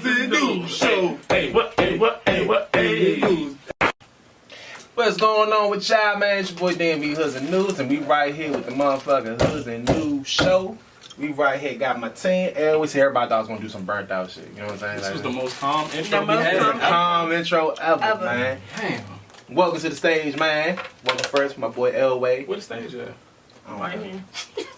the Newz show. Hey, what? What's going on with y'all, man? It's your boy DMV Hoodz and Newz, and we right here with the motherfucking Hoodz and Newz show. We right here got my team. And always hear everybody thought I was gonna do some burnt out shit. You know what I'm saying? This was the most calm intro we had. had. Calm intro ever, man. Damn. Welcome to the stage, man. Welcome first, my boy Elway. Where the stage at? Right here.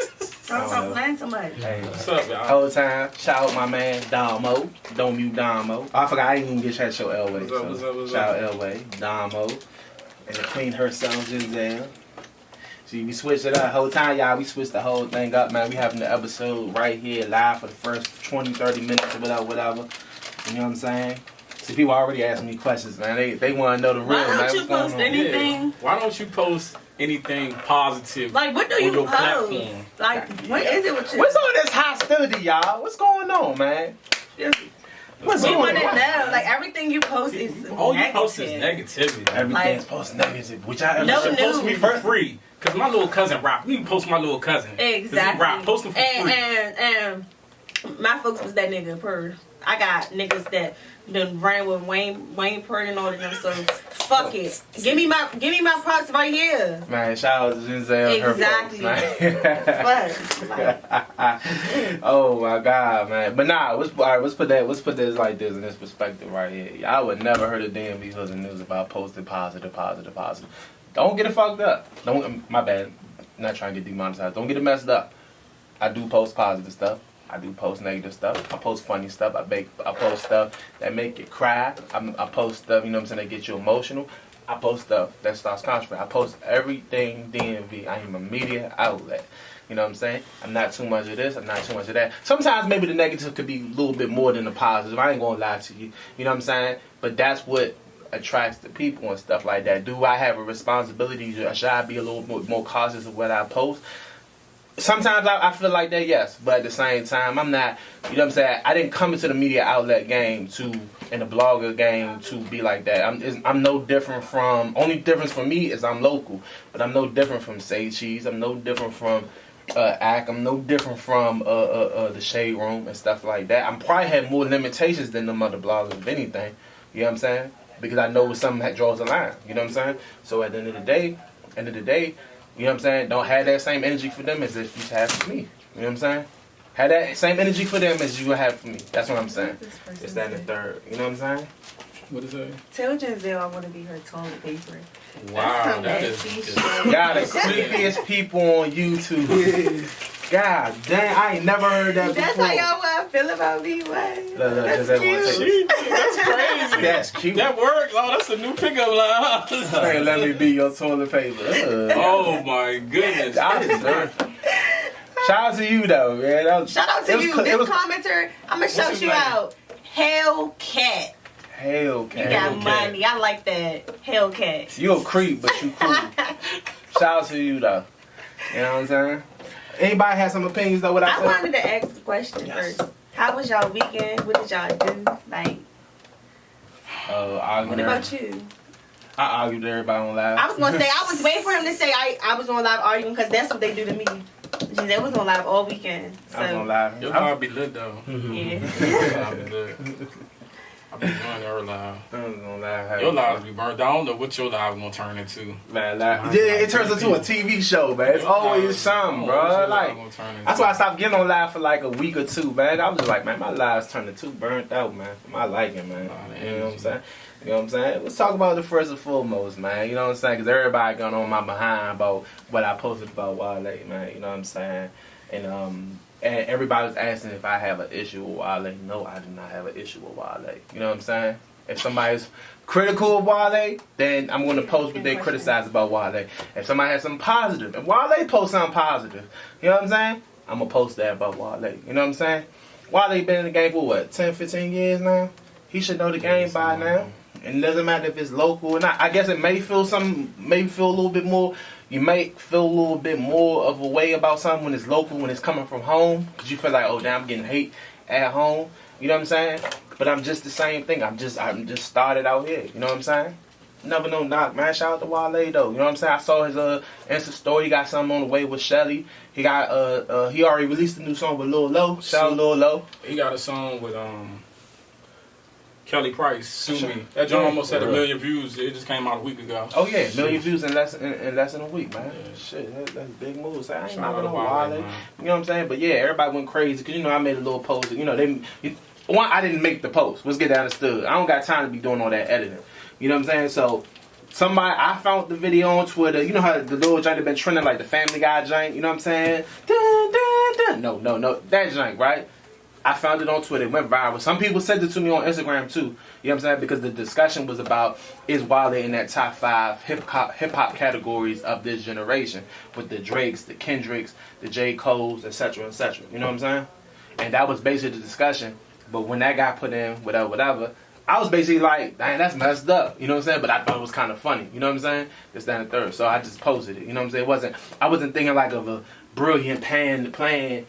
Stop playing so much. Hey, What's up, y'all? whole time, shout out my man Damo. Don't mute Damo. I forgot I didn't even get to show Elway. What's up? Shout out Elway, Damo, and the queen herself, Ginzel'S. See, we switched it up. Whole time, y'all, we switched the whole thing up, man. We having the episode right here live for the first 20, 30 minutes or whatever. You know what I'm saying? See, people already asking me questions, man. They want to know the real, man. Why don't you post anything? Yeah. Why don't you post anything positive? Like, what do you post? Platform? Like, what is it with you? What's all this hostility, y'all? What's going on, man? What's We going want to on? know. Like, everything you post is All negative. you post is negativity. Everything's posted negative. Which I No You should post me news. for free. Cause my little cousin rap. You can post my little cousin. 'Cause he Exactly. rap. Post him for free. And my folks was that nigga per. I got niggas that done ran with Wayne Purr and all of them. So fuck it. Give me my props right here. Man, shout out to Ginzel'S. Exactly. Her folks, man. But Oh my God, man! But nah, let's put this like this in this perspective right here. I would never heard of DMV Hoodz and Newz about posting positive. Don't get it fucked up. My bad. Not trying to get demonetized. Don't get it messed up. I do post positive stuff. I do post negative stuff. I post funny stuff. I post stuff that make you cry. I post stuff, you know what I'm saying, that get you emotional. I post stuff that starts controversy. I post everything DMV. I am a media outlet. You know what I'm saying? I'm not too much of this. I'm not too much of that. Sometimes maybe the negative could be a little bit more than the positive. I ain't gonna lie to you. You know what I'm saying? But that's what attracts the people and stuff like that. Do I have a responsibility? Should I be a little more cautious of what I post? Sometimes I feel like that, yes. But at the same time, I'm not, you know what I'm saying? I didn't come into the media outlet game in the blogger game to be like that. I'm no different from, only difference for me is I'm local. But I'm no different from Say Cheese. I'm no different from Act. I'm no different from the Shade Room and stuff like that. I'm probably had more limitations than them other bloggers, if anything. You know what I'm saying? Because I know something that draws a line. You know what I'm saying? So at the end of the day, you know what I'm saying? Don't have that same energy for them as if you have for me. You know what I'm saying? Have that same energy for them as you have for me. That's what I'm saying. It's that and the third. You know what I'm saying? What is that? tell Ginzel'S I want to be her toilet paper. Wow, that is Y'all the creepiest people on YouTube. God dang, I ain't never heard that before. That's how y'all want to feel about me, what? That's cute. That's crazy. That's cute. That worked. Oh, that's a new pickup line. Hey, let me be your toilet paper. Oh my goodness. Shout out to you though, man. Shout out to you. This commenter, I'm going to shout his you name? out. Hellcat. Hellcat. You got money. I like that. Hellcat. You a creep, but you cool. Shout out to you though. You know what I'm saying? Anybody have some opinions though? What I said? wanted to ask the question first. How was y'all weekend? What did y'all do? Like, what about you? I argued with everybody on live. I was gonna say I was waiting for him to say I was on live arguing because that's what they do to me. They was on live all weekend. So I was on live. Your live be lit though. yeah. Your live be lit. I be enjoying your live. I was on live. Your lives be burned. I don't know what your live gonna turn into. Man, yeah, it turns into a TV show, man. It's always something, bro. Like, that's why I stopped getting on live for like a week or two, man. I was just like, man, my live's turning too burnt out, man. For my liking, man. You know what I'm saying? You know what I'm saying? Let's talk about the first and foremost, man. You know what I'm saying? Because everybody got on my behind about what I posted about Wale, man. You know what I'm saying? And everybody was asking if I have an issue with Wale. No, I do not have an issue with Wale. You know what I'm saying? If somebody's critical of Wale, then I'm going to post what they criticize about Wale. If somebody has something positive, if Wale posts something positive, you know what I'm saying? I'm going to post that about Wale. You know what I'm saying? Wale been in the game for what, 10, 15 years now? He should know the game by now. And it doesn't matter if it's local or not. I guess it may feel a little bit more. You may feel a little bit more of a way about something when it's local, when it's coming from home. Because you feel like, oh, damn, I'm getting hate at home. You know what I'm saying? But I'm just the same thing. I'm just started out here. You know what I'm saying? Never no knock, man. Shout out to Wale, though. You know what I'm saying? I saw his Insta story. He got something on the way with Shelly. He got he already released a new song with Lil Lo. Shout out Lil Lo. He got a song with Kelly Price sued me. That joint almost had For 1 real. million views. It just came out a week ago. Oh yeah, million views in less than a week, man. Yeah. Shit, that's big moves. I ain't Shout not out gonna to lie, Wale, you man. know what I'm saying? But yeah, everybody went crazy because I made a little post. One, I didn't make the post. Let's get that understood. I don't got time to be doing all that editing. You know what I'm saying? So I found the video on Twitter. You know how the little joint had been trending like the Family Guy joint. You know what I'm saying? Dun, dun, dun. No, that joint, right? I found it on Twitter. It went viral. Some people sent it to me on Instagram too. You know what I'm saying? Because the discussion was about is Wale in that top 5 hip hop categories of this generation with the Drakes, the Kendricks, the J. Coles, etc., etc. You know what I'm saying? And that was basically the discussion. But when that got put in, whatever, I was basically like, dang, that's messed up. You know what I'm saying? But I thought it was kind of funny. You know what I'm saying? This, that, and the third. So I just posted it. You know what I'm saying? I wasn't thinking like of a brilliant plan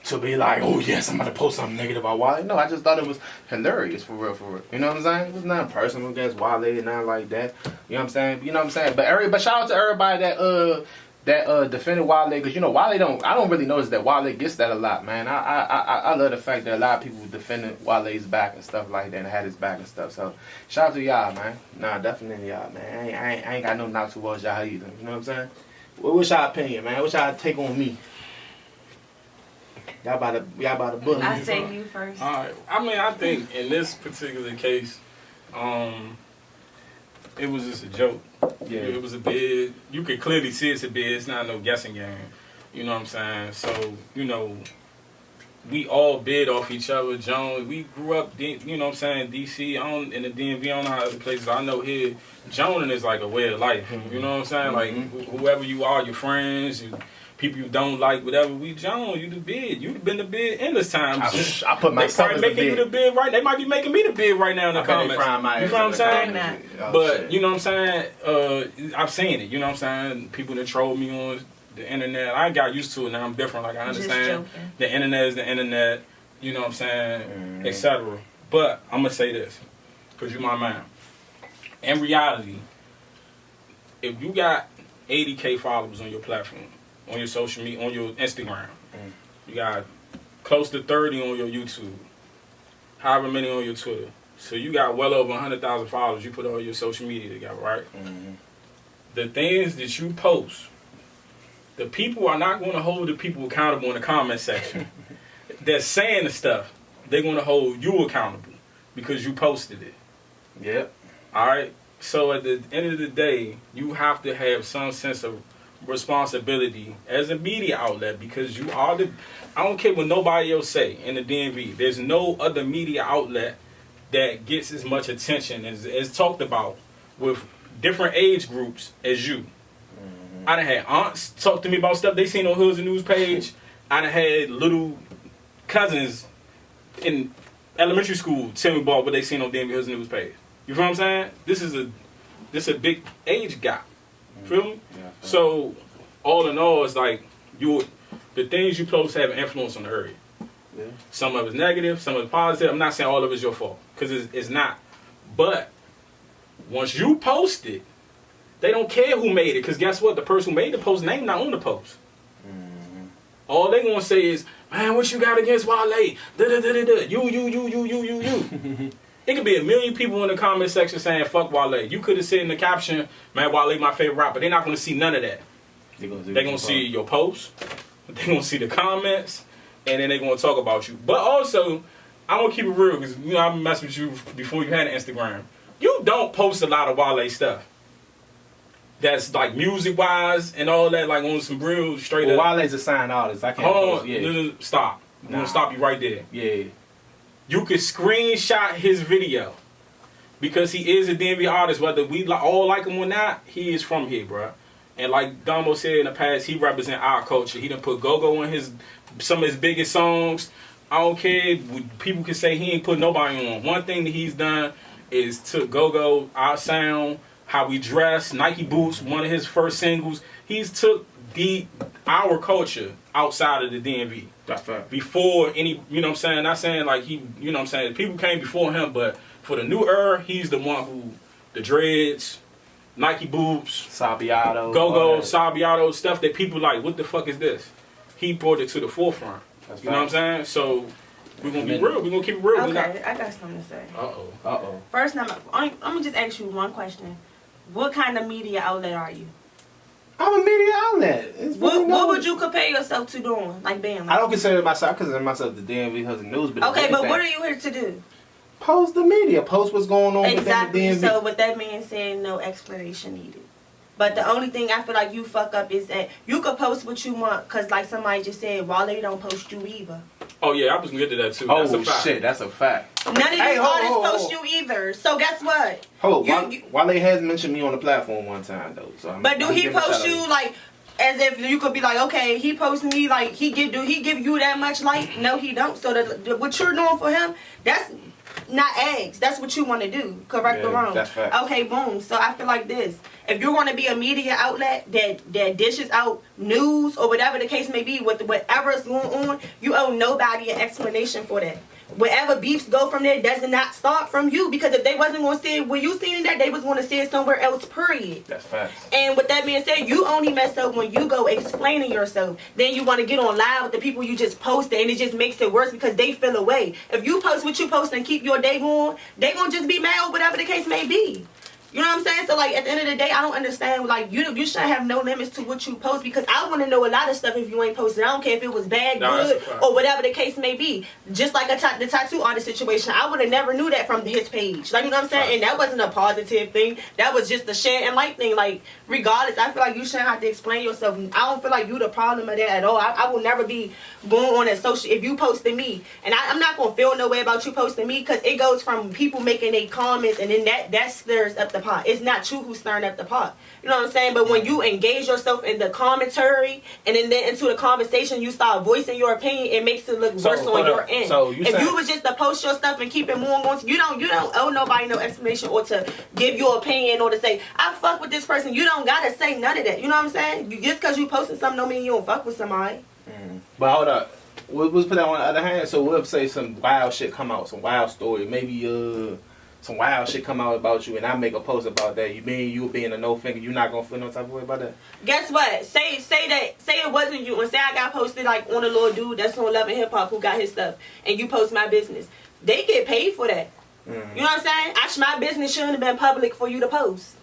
to be like, oh yes, I'm about to post something negative about Wale. No, I just thought it was hilarious for real. You know what I'm saying? It was nothing personal against Wale and nothing like that. You know what I'm saying? But shout out to everybody that defended Wale, because Wale I don't really notice that Wale gets that a lot, man. I love the fact that a lot of people defended Wale's back and stuff like that and had his back and stuff. So shout out to y'all, man. Nah, definitely y'all, man. I ain't got no knock towards y'all either. You know what I'm saying? What's y'all opinion, man? What's y'all take on me? Y'all about to bully me. I say you first. All right. I mean, I think in this particular case, it was just a joke. Yeah. It was a bid. You could clearly see it's a bid. It's not no guessing game. You know what I'm saying? So, we all bid off each other. Jones, we grew up, you know what I'm saying, DC, in the DMV, I don't know how other places. I know here, Joning is like a way of life. You know what I'm saying? Like, whoever you are, your friends, people you don't like, whatever, we Jones, you the bid. You've been the bid endless times. I put myself they as probably the making you bid. the bid right. They might be making me the bid right now in the comments. You know what I'm saying? They're not. But you know what I'm saying? I've seen it. You know what I'm saying? People that troll me on the internet. I got used to it now. I'm different. Like I Just understand joking. the internet is the internet. You know what I'm saying? Etc. But I'm gonna say this, cause you my man. In reality, if you got 80K followers on your platform, on your social media, on your Instagram, you got close to 30 on your YouTube, however many on your Twitter. So you got well over 100,000 followers. You put all your social media together, right? The things that you post, the people are not going to hold the people accountable in the comment section. They're saying the stuff. They're going to hold you accountable because you posted it. Yep. All right? So at the end of the day, you have to have some sense of responsibility as a media outlet, because you are I don't care what nobody else say in the DMV. There's no other media outlet that gets as much attention as talked about with different age groups as you. I done had aunts talk to me about stuff they seen on Hoodz and Newz page. I done had little cousins in elementary school tell me about what they seen on DMV Hoodz and Newz page. You feel what I'm saying? This is a big age gap. Feel me? Yeah. So all in all, it's like the things you post have an influence on the area. Yeah. Some of it's negative, some of it's positive. I'm not saying all of it's your fault, because it's not. But once you post it, they don't care who made it, because guess what? The person who made the post name not on the post. All they gonna say is, man, what you got against Wale? You. It could be 1 million people in the comment section saying fuck Wale. You could have said in the caption, man, Wale my favorite rapper. They're not gonna see none of that. They're gonna see your post, they're gonna see the comments, and then they're gonna talk about you. But also, I'm gonna keep it real, because I've been messing with you before you had an Instagram. You don't post a lot of Wale stuff. That's like music wise and all that, like on some real straight up. Wale's a signed artist. I can't. Hold on, Yeah. no, stop. I'm gonna stop you right there. Yeah. You could screenshot his video, because he is a DMV artist. Whether we all like him or not, he is from here, bro. And like Damo said in the past, he represent our culture. He done put go-go in some of his biggest songs. I don't care. People can say he ain't put nobody on. One thing that he's done is took go-go, our sound, how we dress, Nike boots, one of his first singles. He's took our culture outside of the DMV. That's right. Before any, you know what I'm saying? Not saying like he, you know what I'm saying? People came before him, but for the new era, he's the one who, the dreads, Nike boots, Sabiato, go-go, Sabiato, stuff that people like, what the fuck is this? He brought it to the forefront. That's you know what I'm saying? So We're gonna be real. We're gonna keep it real. Okay, I got something to say. Uh-oh. First, I'm gonna just ask you one question. What kind of media outlet are you? I'm a media outlet. What would you compare yourself to doing? Like being? I don't consider myself the DMV Hoodz and Newz, but okay, but what are you here to do? Post the media. Post what's going on Exactly. within the DMV. So with that being said, no explanation needed. But the only thing I feel like you fuck up is that you could post what you want, cause like somebody just said, Wale don't post you either. Oh yeah, I was gonna get to that too. Oh that's a fact. shit, that's a fact. None of these artists post you either. So guess what? Wale has mentioned me on the platform one time though. So but do he post you like as if you could be like, okay, he posts me like he give you that much like? No, he don't. So what you're doing for him, that's not eggs. That's what you want to do. Correct or wrong? That's fact. Okay, boom. So I feel like this. If you're going to be a media outlet that dishes out news or whatever the case may be, with whatever is going on, you owe nobody an explanation for that. Wherever beefs go from there does not start from you, because if they wasn't going to see it where you seen that, they was going to see it somewhere else, period. That's facts. And with that being said, you only mess up when you go explaining yourself. Then you want to get on live with the people you just posted, and it just makes it worse because they feel away. If you post what you post and keep your day going, they going to just be mad or whatever the case may be. You know what I'm saying? So, like, at the end of the day, I don't understand. Like, you shouldn't have no limits to what you post, because I want to know a lot of stuff if you ain't posted. I don't care if it was bad, good, or whatever the case may be. Just like the tattoo artist situation, I would have never knew that from his page. Like, you know what I'm saying? And that wasn't a positive thing. That was just the share and like thing. Like, regardless, I feel like you shouldn't have to explain yourself. I don't feel like you the problem of that at all. I will never be going on a social. If you posted me, and I'm not going to feel no way about you posting me, because it goes from people making their comments, and then that stirs up the pot. It's not you who's stirring up the pot. You know what I'm saying? But when you engage yourself in the commentary and then into the conversation, you start voicing your opinion, it makes it look worse on your end. So if you was just to post your stuff and keep it moving on, you don't owe nobody no explanation or to give your opinion or to say, I fuck with this person. You don't gotta say none of that. You know what I'm saying? Just because you posting something don't mean you don't fuck with somebody. But hold up. We'll put that on the other hand. So we'll say some wild shit come out, some wild story. Maybe some wild shit come out about you, and I make a post about that. You being a no finger, you not gonna feel no type of way about that? Guess what? Say it wasn't you, and say I got posted like on a little dude that's on Love and Hip Hop who got his stuff, and you post my business. They get paid for that. You know what I'm saying? My business shouldn't have been public for you to post.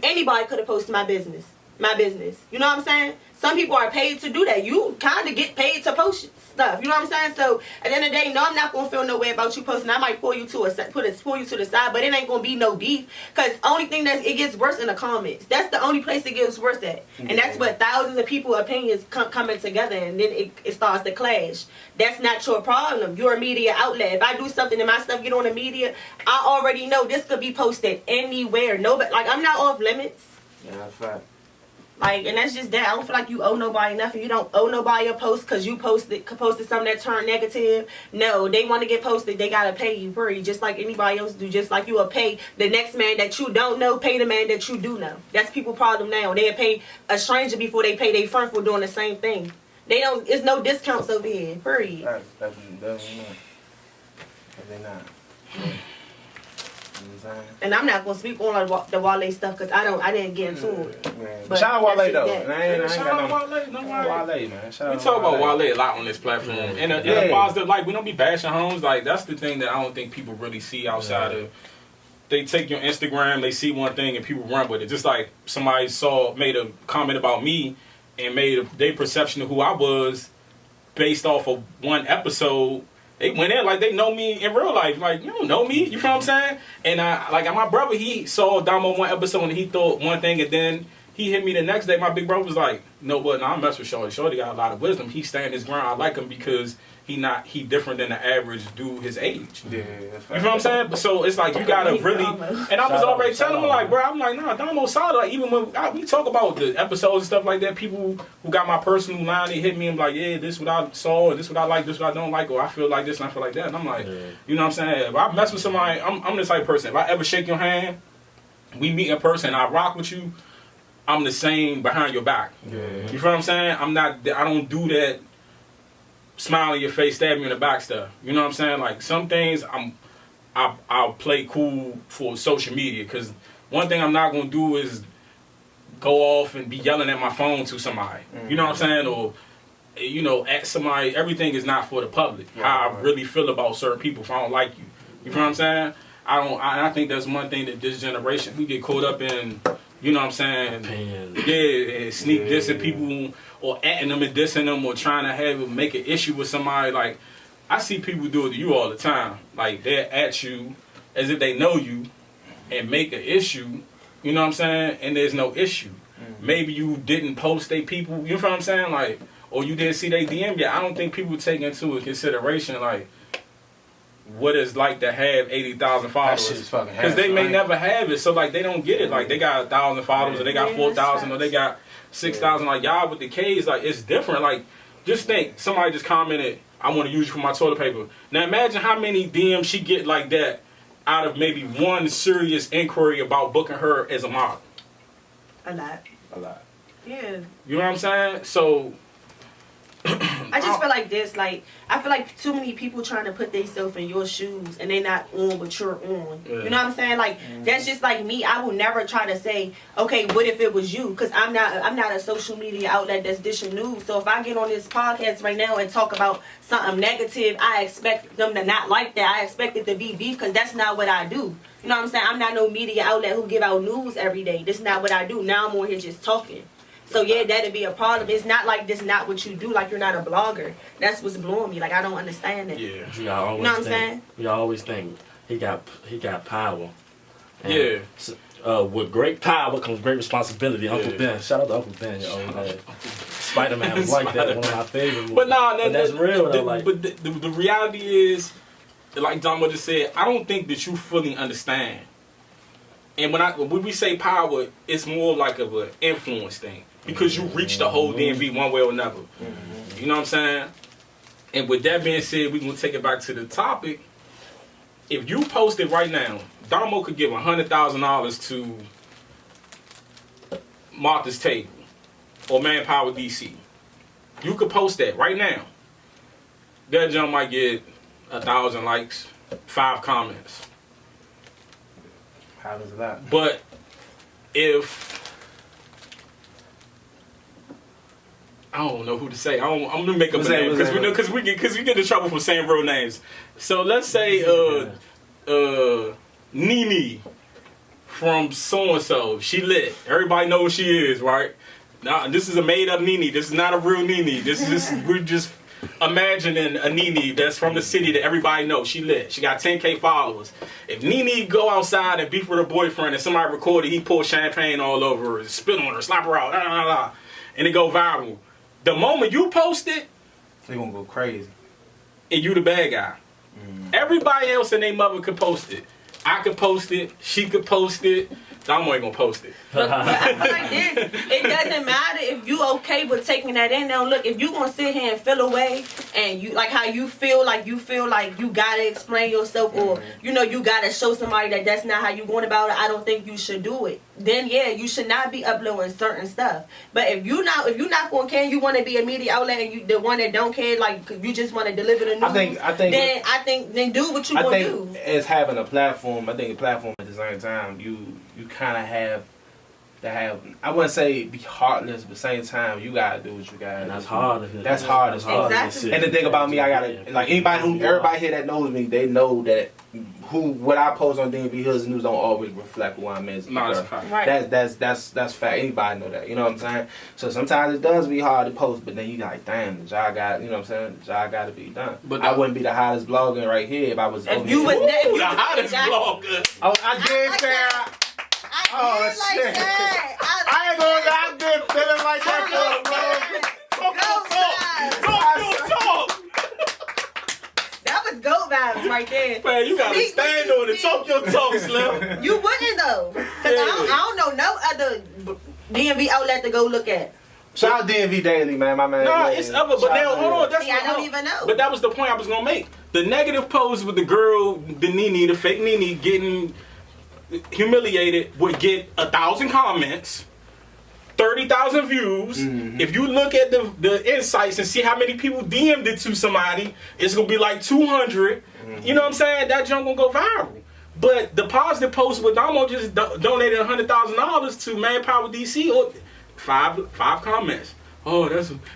Anybody could have posted my business. You know what I'm saying? Some people are paid to do that. You kind of get paid to post stuff. You know what I'm saying? So at the end of the day, no, I'm not gonna feel no way about you posting. I might pull you to the side, but it ain't gonna be no beef. Cause only thing it gets worse in the comments. That's the only place it gets worse at, and that's what thousands of people's opinions coming together, and then it starts to clash. That's not your problem. You're a media outlet. If I do something and my stuff get on the media, I already know this could be posted anywhere. Nobody, like, I'm not off limits. Yeah, that's fact. Like, and that's just that. I don't feel like you owe nobody nothing. You don't owe nobody a post because you posted something that turned negative. No, they want to get posted. They got to pay you, period. Just like anybody else do. Just like you will pay the next man that you don't know, pay the man that you do know. That's people's problem now. They'll pay a stranger before they pay their friend for doing the same thing. There's no discounts over here, period. That's not. And I'm not gonna speak on the Wale stuff because I didn't get into it. But shout out Wale though. Shout out Wale, man. We talk about Wale a lot on this platform. In a positive light. We don't be bashing homes. Like, that's the thing that I don't think people really see outside of. They take your Instagram, they see one thing, and people run with it. Just like somebody made a comment about me and made their perception of who I was based off of one episode. They went in like they know me in real life. Like, you don't know me. You know what I'm saying? And like my brother, he saw Damo one episode and he thought one thing, and then he hit me the next day. My big brother was like, "No, but I mess with Shorty. Shorty got a lot of wisdom. He stand his ground. I like him because he different than the average dude his age." Yeah, that's right. You know what I'm saying? But so it's like you gotta really. And I was already telling him like, bro, I'm like, nah, Damo solid. Like, even when we talk about the episodes and stuff like that, people who got my personal line, they hit me and be like, yeah, this what I saw, this what I like, this what I don't like, or I feel like this and I feel like that. And I'm like, you know what I'm saying? If I mess with somebody, I'm the type of person. If I ever shake your hand, we meet in person, I rock with you, I'm the same behind your back. Yeah. You feel what I'm saying? I don't do that smile in your face, stab you in the back stuff. You know what I'm saying? Like, some things I'll play cool for social media, because one thing I'm not going to do is go off and be yelling at my phone to somebody. You know what I'm saying? Or you know, at somebody, everything is not for the public. How I really feel about certain people if I don't like you. You know what I'm saying? I think that's one thing that this generation, we get caught up in, you know what I'm saying? Yeah, and sneak dissing people or atting them and dissing them or trying to make an issue with somebody. Like, I see people do it to you all the time. Like, they're at you as if they know you and make an issue, you know what I'm saying? And there's no issue. Maybe you didn't post they people, you know what I'm saying? Like, or you didn't see they DM yet. I don't think people take into consideration, like, what it's like to have 80,000 followers. Because they may never have it, so, like, they don't get it. Like, they got 1,000 followers, or they got 4,000, or they got 6,000. Like, y'all with the K's, like, it's different. Like, just think, somebody just commented, I want to use you for my toilet paper. Now, imagine how many DMs she get like that out of maybe one serious inquiry about booking her as a model. A lot. Yeah. You know what I'm saying? So I just feel like this, like, I feel like too many people trying to put themselves in your shoes and they not on what you're on. Yeah. You know what I'm saying? Like, that's just like me. I will never try to say, okay, what if it was you? Because I'm not a social media outlet that's dishing news. So if I get on this podcast right now and talk about something negative, I expect them to not like that. I expect it to be beef because that's not what I do. You know what I'm saying? I'm not no media outlet who give out news every day. That's not what I do. Now I'm on here just talking. So yeah, that'd be a problem. It's not like this not what you do, like you're not a blogger. That's what's blowing me. Like, I don't understand it. Yeah. You know what I'm saying? We always think he got power. And yeah. With great power comes great responsibility. Uncle Ben. Shout out to Uncle Ben. Spider-Man was like that, one of my favorite movies. But nah, that's real though. Like, but the reality is, like John just said, I don't think that you fully understand. And when we say power, it's more like of an influence thing. Because you reach the whole DMV one way or another. You know what I'm saying? And with that being said, we're going to take it back to the topic. If you post it right now, Damo could give $100,000 to Martha's Table or Manpower DC. You could post that right now. That jump might get 1,000 likes, 5 comments. How does that? But if I don't know who to say. I'm gonna make up a name because we get in trouble for saying real names. So let's say Nene from so and so. She lit. Everybody knows who she is, right? Now this is a made up Nene. This is not a real Nene. This is just we're just imagining a Nene that's from the city that everybody knows. She lit. She got 10K followers. If Nene go outside and beef with her boyfriend and somebody recorded, he pour champagne all over her, spit on her, slap her out, and it go viral. The moment you post it, they gonna go crazy. And you the bad guy. Everybody else and their mother could post it. I could post it. She could post it. I'm only gonna post it. But I feel like this, it doesn't matter if you okay with taking that in. Now look, if you gonna sit here and feel away and you like how you feel like you gotta explain yourself or you know you gotta show somebody that that's not how you going about it, I don't think you should do it. Then yeah, you should not be uploading certain stuff. But if you not gonna care, you want to be a media outlet and you the one that don't care, like you just want to deliver the news. I think then do what you want to do. As having a platform, I think a platform at the same time, you kind of have to have. I wouldn't say be heartless, but at the same time, you gotta do what you gotta. And do. that's hard. That's hard. Exactly. And the thing about me, I gotta like everybody here that knows me, they know that what I post on DMV Hoodz News don't always reflect who I'm as. No, that's fact. Right. That's fact. Anybody know that. You know what I'm saying? So sometimes it does be hard to post, but then you like, damn, the job got. You know what I'm saying? The job got to be done. But I wouldn't be the hottest blogger right here if I was. If you was the hottest blogger. Oh, I did say. Oh shit! I ain't gonna lie, I've been feeling like that for a Talk. That was goat vibes right there. Man, you gotta stand on it. Talk your talk, Slim. You wouldn't though, cause I don't know no other DMV outlet to go look at. Shout out DMV Daily, man. My man. Nah, it's other, but now hold on. That's I don't even know. But that was the point I was gonna make. The negative post with the girl, the Nene, the fake Nene, getting humiliated would get 1,000 comments, 30,000 views. If you look at the insights and see how many people DM'd it to somebody, it's gonna be like 200. You know what I'm saying? That junk gonna go viral. But the positive post with Damo just donated $100,000 to Manpower DC or five comments. oh,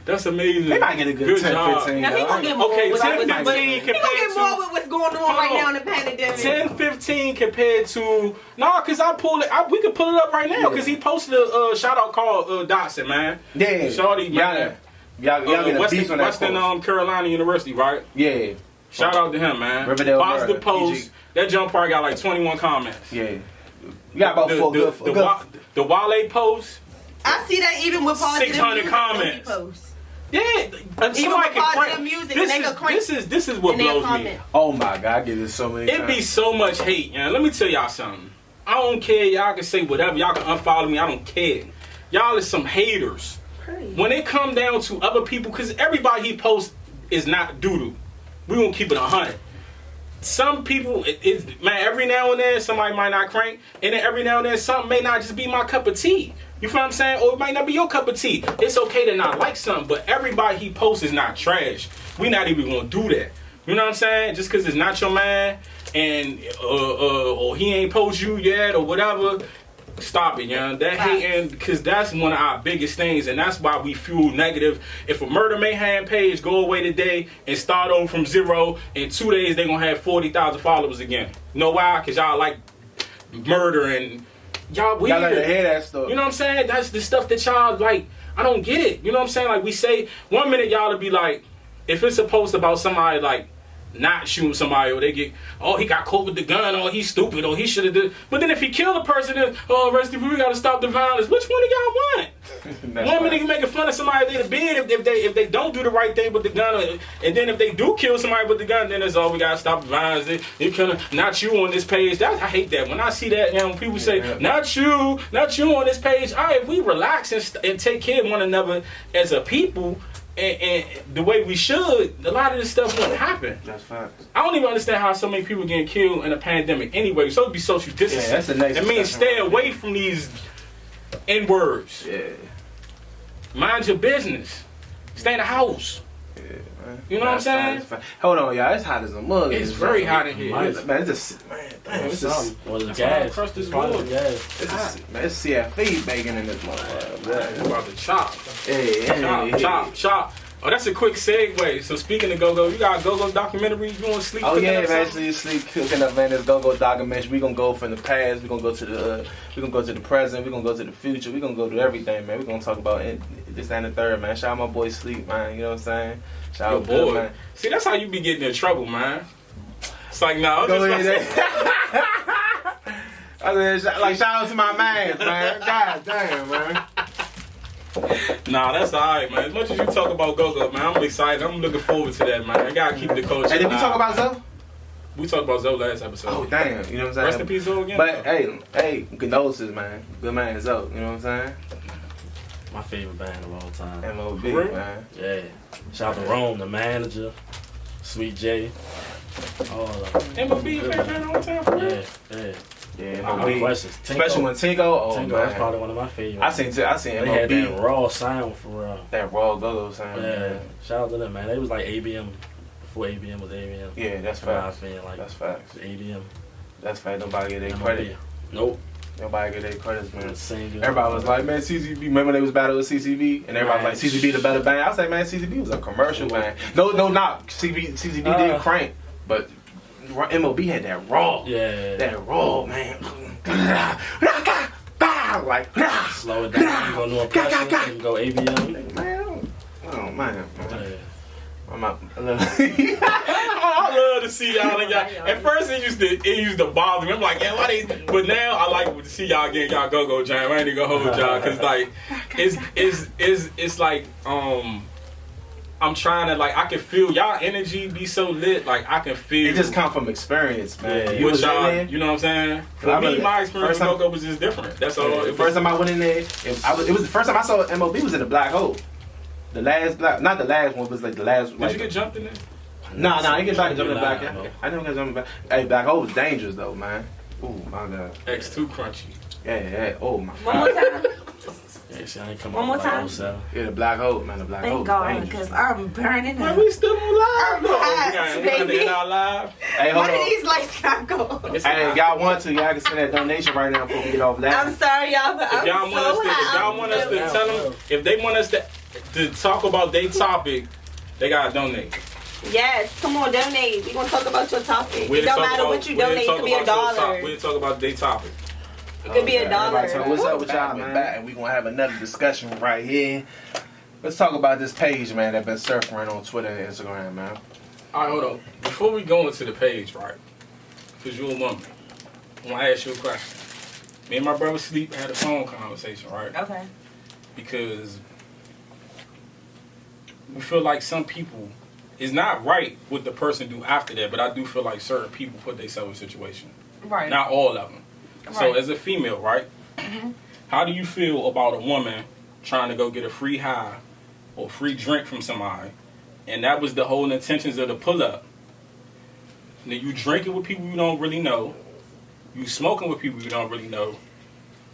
that's amazing. They might get a good 10, job. 15. Now he gonna get more. Okay, with 10, what's- 15 he gonna compared get to more with what's going on right now in the pandemic. 10, 15 compared to cause I pulled it. We could pull it up right now because he posted a shout out called Dotson, man. Yeah. Shorty, man. Y'all get a piece on that Western post. Carolina University, right? Yeah. Shout out to him, man. Riverdale, Positive Maryland, post. That jump part got like 21 comments. Yeah. You got about four good. The Wale post. I see that even with positive 600 music comments. that he posts. Yeah, and Even somebody with can positive crank. music, they can crank This is what in their blows me. comment. Oh my God, I get this so many It times. be so much hate, man. Let me tell y'all something. I don't care. Y'all can say whatever. Y'all can unfollow me. I don't care. Y'all is some haters. When it come down to other people, because everybody he posts is not doo-doo. We gonna keep it 100. Some people, man, every now and then somebody might not crank, and then every now and then something may not just be my cup of tea. You feel what I'm saying? Or it might not be your cup of tea. It's okay to not like something, but everybody he posts is not trash. We not even gonna do that. You know what I'm saying? Just because it's not your man, and or he ain't post you yet, or whatever. Stop it, young. That hating, because that's one of our biggest things, and that's why we fuel negative. If a Murder Mayhem page go away today and start over from 0, in 2 days they gonna have 40,000 followers again. You know why? Because y'all like murder and y'all weird. Y'all like to hear that stuff. You know what I'm saying? That's the stuff that y'all like. I don't get it. You know what I'm saying? Like we say, 1 minute y'all to be like, if it's a post about somebody like not shooting somebody, or they get, oh, he got caught with the gun, or he's stupid, or he should have did. But then if he killed a person, then, oh, rest in peace, we gotta stop the violence. Which one of y'all want? One minute you making fun of somebody they the bed if they don't do the right thing with the gun, and then if they do kill somebody with the gun, then it's, oh, we gotta stop the violence. They kinda, not you on this page. I hate that. When I see that, you know, when people say, not you on this page. All right, if we relax and take care of one another as a people, and the way we should, a lot of this stuff wouldn't happen. That's facts. I don't even understand how so many people getting killed in a pandemic anyway. So it'd be social distancing. Yeah, that's the next That means step. stay away from these N-words. Yeah. Mind your business. Stay in the house. Yeah, man. You know what I'm saying? Hold on, y'all. It's hot as a mug. It's very hot in here. Man, it's just, man, damn, it's just, Well, the That's why I gas. crushed this Probably wood. the gas. it's just, man, it's CFE bacon in this motherfucker. We're about to chop. Hey, Chop. Oh, that's a quick segue. So speaking of Go-Go, you got a Go-Go documentary you want to sleep? Oh cooking yeah, up man! something? Sleep cooking up, man. This go documentary. We gonna go from the past. We gonna go to the present. We gonna go to the future. We gonna go to everything, man. We gonna talk about this and the third, man. Shout out my boy Sleep, man. You know what I'm saying? Shout Your out Bill, boy. man. See, that's how you be getting in trouble, man. It's like, nah, Go I'm just ahead. I said, like shout out to my man, man. God damn, man. Nah, that's alright, man. As much as you talk about Go-Go, man, I'm excited. I'm looking forward to that, man. I gotta keep the culture. Hey, did we alive. talk about Zoe? We talked about Zoe last episode. Oh damn, you know what I'm saying? Rest in peace, Zoe again. But hey, condolences, man. Good man, Zoe. You know what I'm saying? My favorite band of all time. MOB, For real? man. Yeah. Shout out to Rome, the manager, Sweet J. All of them. MOB, your favorite band all the time, for real? Yeah. Yeah, No MOB. questions. Especially when Tingo. Oh Tingo, that's man. probably one of my favorites. I seen They had that MOB. raw sound for real. That raw go-go sound. Yeah. Man. Shout out to them, man. They was like ABM before ABM was ABM. Yeah, that's That's how I facts. feel like That's facts. ABM. That's fact. Nobody get their MLB. credit. Nope. Nobody get their credits, man. Same Everybody was like, man, CCB. Remember they was battling with CCB, and everybody was like, CCB the better band. I was like, man, CCB was a commercial band. No, not CCB did crank, but MOB had that raw. Yeah. That raw, man. Like, Slow it down. You go new impression. You can go ABM. man, oh man. Yeah. I'm out. I love to see y'all and y'all. At first it used to bother me. I'm like, yeah, why they? But now I like to see y'all getting y'all go jam. I ain't even gonna hold y'all because like it's like I'm trying to like I can feel y'all energy be so lit. Like I can feel. It just come from experience, man. Yeah. You was in y'all, there. you know what I'm saying? For I me, really- my experience first with time- Go-Go was just different. That's all. The first time I went in there, it was the first time I saw MOB was in the black hole. The last black, not the last one, but like the last. Did like, you get jumped in there? Nah, I didn't get back jumping back. Nah, bro. I didn't get jumping back. Hey, black hole was dangerous though, man. Oh my god. X2 crunchy. Yeah. Oh my One more god. time. Yeah, see, I ain't come One up more with time. like 07. Yeah, the black hole, man. The black hole. Thank was God, dangerous. because I'm burning Man, up. we still on live. I'm though. hot, We got to baby. end our live. Hey, hold One of on. these lights got go. Hey, if y'all want to, y'all can send that donation right now before we get off that. I'm sorry, y'all, but If I'm y'all want us so to, if y'all hot. want us to tell them, if they want us to to talk about their topic, they gotta donate. Yes, come on, donate. We gonna talk about your topic. We It don't matter what you donate. It could be $1. We talk about their topic. It could be $1. So what's up with y'all, man? Back, and we gonna have another discussion right here. Let's talk about this page, man, that been surfing on Twitter and Instagram, man. All right, hold on. Before we go into the page, right? Because you're a woman, I want to ask you a question. Me and my brother Sleep had a phone conversation, right? Okay. Because we feel like some people, it's not right what the person do after that, but I do feel like certain people put themselves in a situation. Right. Not all of them. Right. So as a female, right? Mm-hmm. How do you feel about a woman trying to go get a free high or free drink from somebody, and that was the whole intentions of the pull-up? Then you drinking with people you don't really know, you smoking with people you don't really know,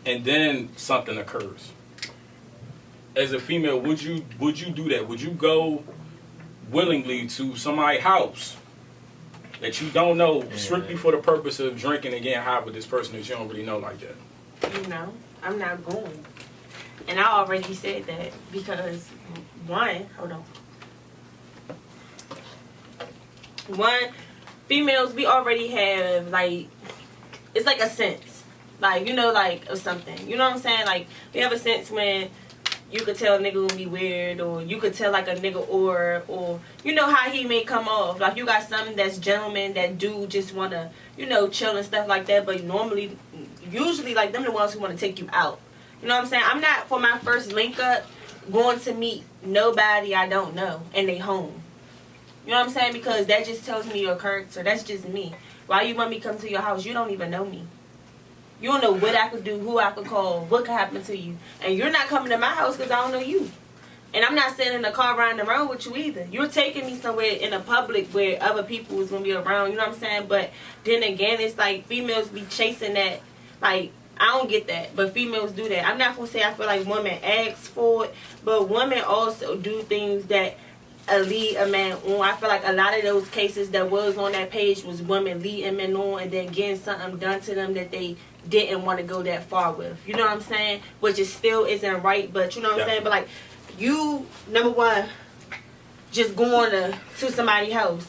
and then something occurs. As a female, would you do that? Would you go willingly to somebody's house that you don't know strictly for the purpose of drinking and getting high with this person that you don't really know like that? You know, I'm not going. And I already said that because one, females, we already have, like, it's like a sense. Like, you know, like, of something. You know what I'm saying? Like, we have a sense when you could tell a nigga gonna be weird, or you could tell, like, a nigga or you know how he may come off. Like, you got some that's gentlemen that do just want to, you know, chill and stuff like that, but usually, like, them the ones who want to take you out. You know what I'm saying? I'm not, for my first link up, going to meet nobody I don't know and they home. You know what I'm saying? Because that just tells me your character. That's just me. Why you want me to come to your house? You don't even know me. You don't know what I could do, who I could call, what could happen to you. And you're not coming to my house because I don't know you. And I'm not sitting in the car riding around with you either. You're taking me somewhere in a public where other people is going to be around. You know what I'm saying? But then again, it's like females be chasing that. Like, I don't get that, but females do that. I'm not going to say I feel like women ask for it, but women also do things that lead a man on. I feel like a lot of those cases that was on that page was women leading men on and then getting something done to them that they didn't want to go that far with. You know what I'm saying? Which is still isn't right, but you know what I'm saying? But like, you, number one, just going to somebody's house.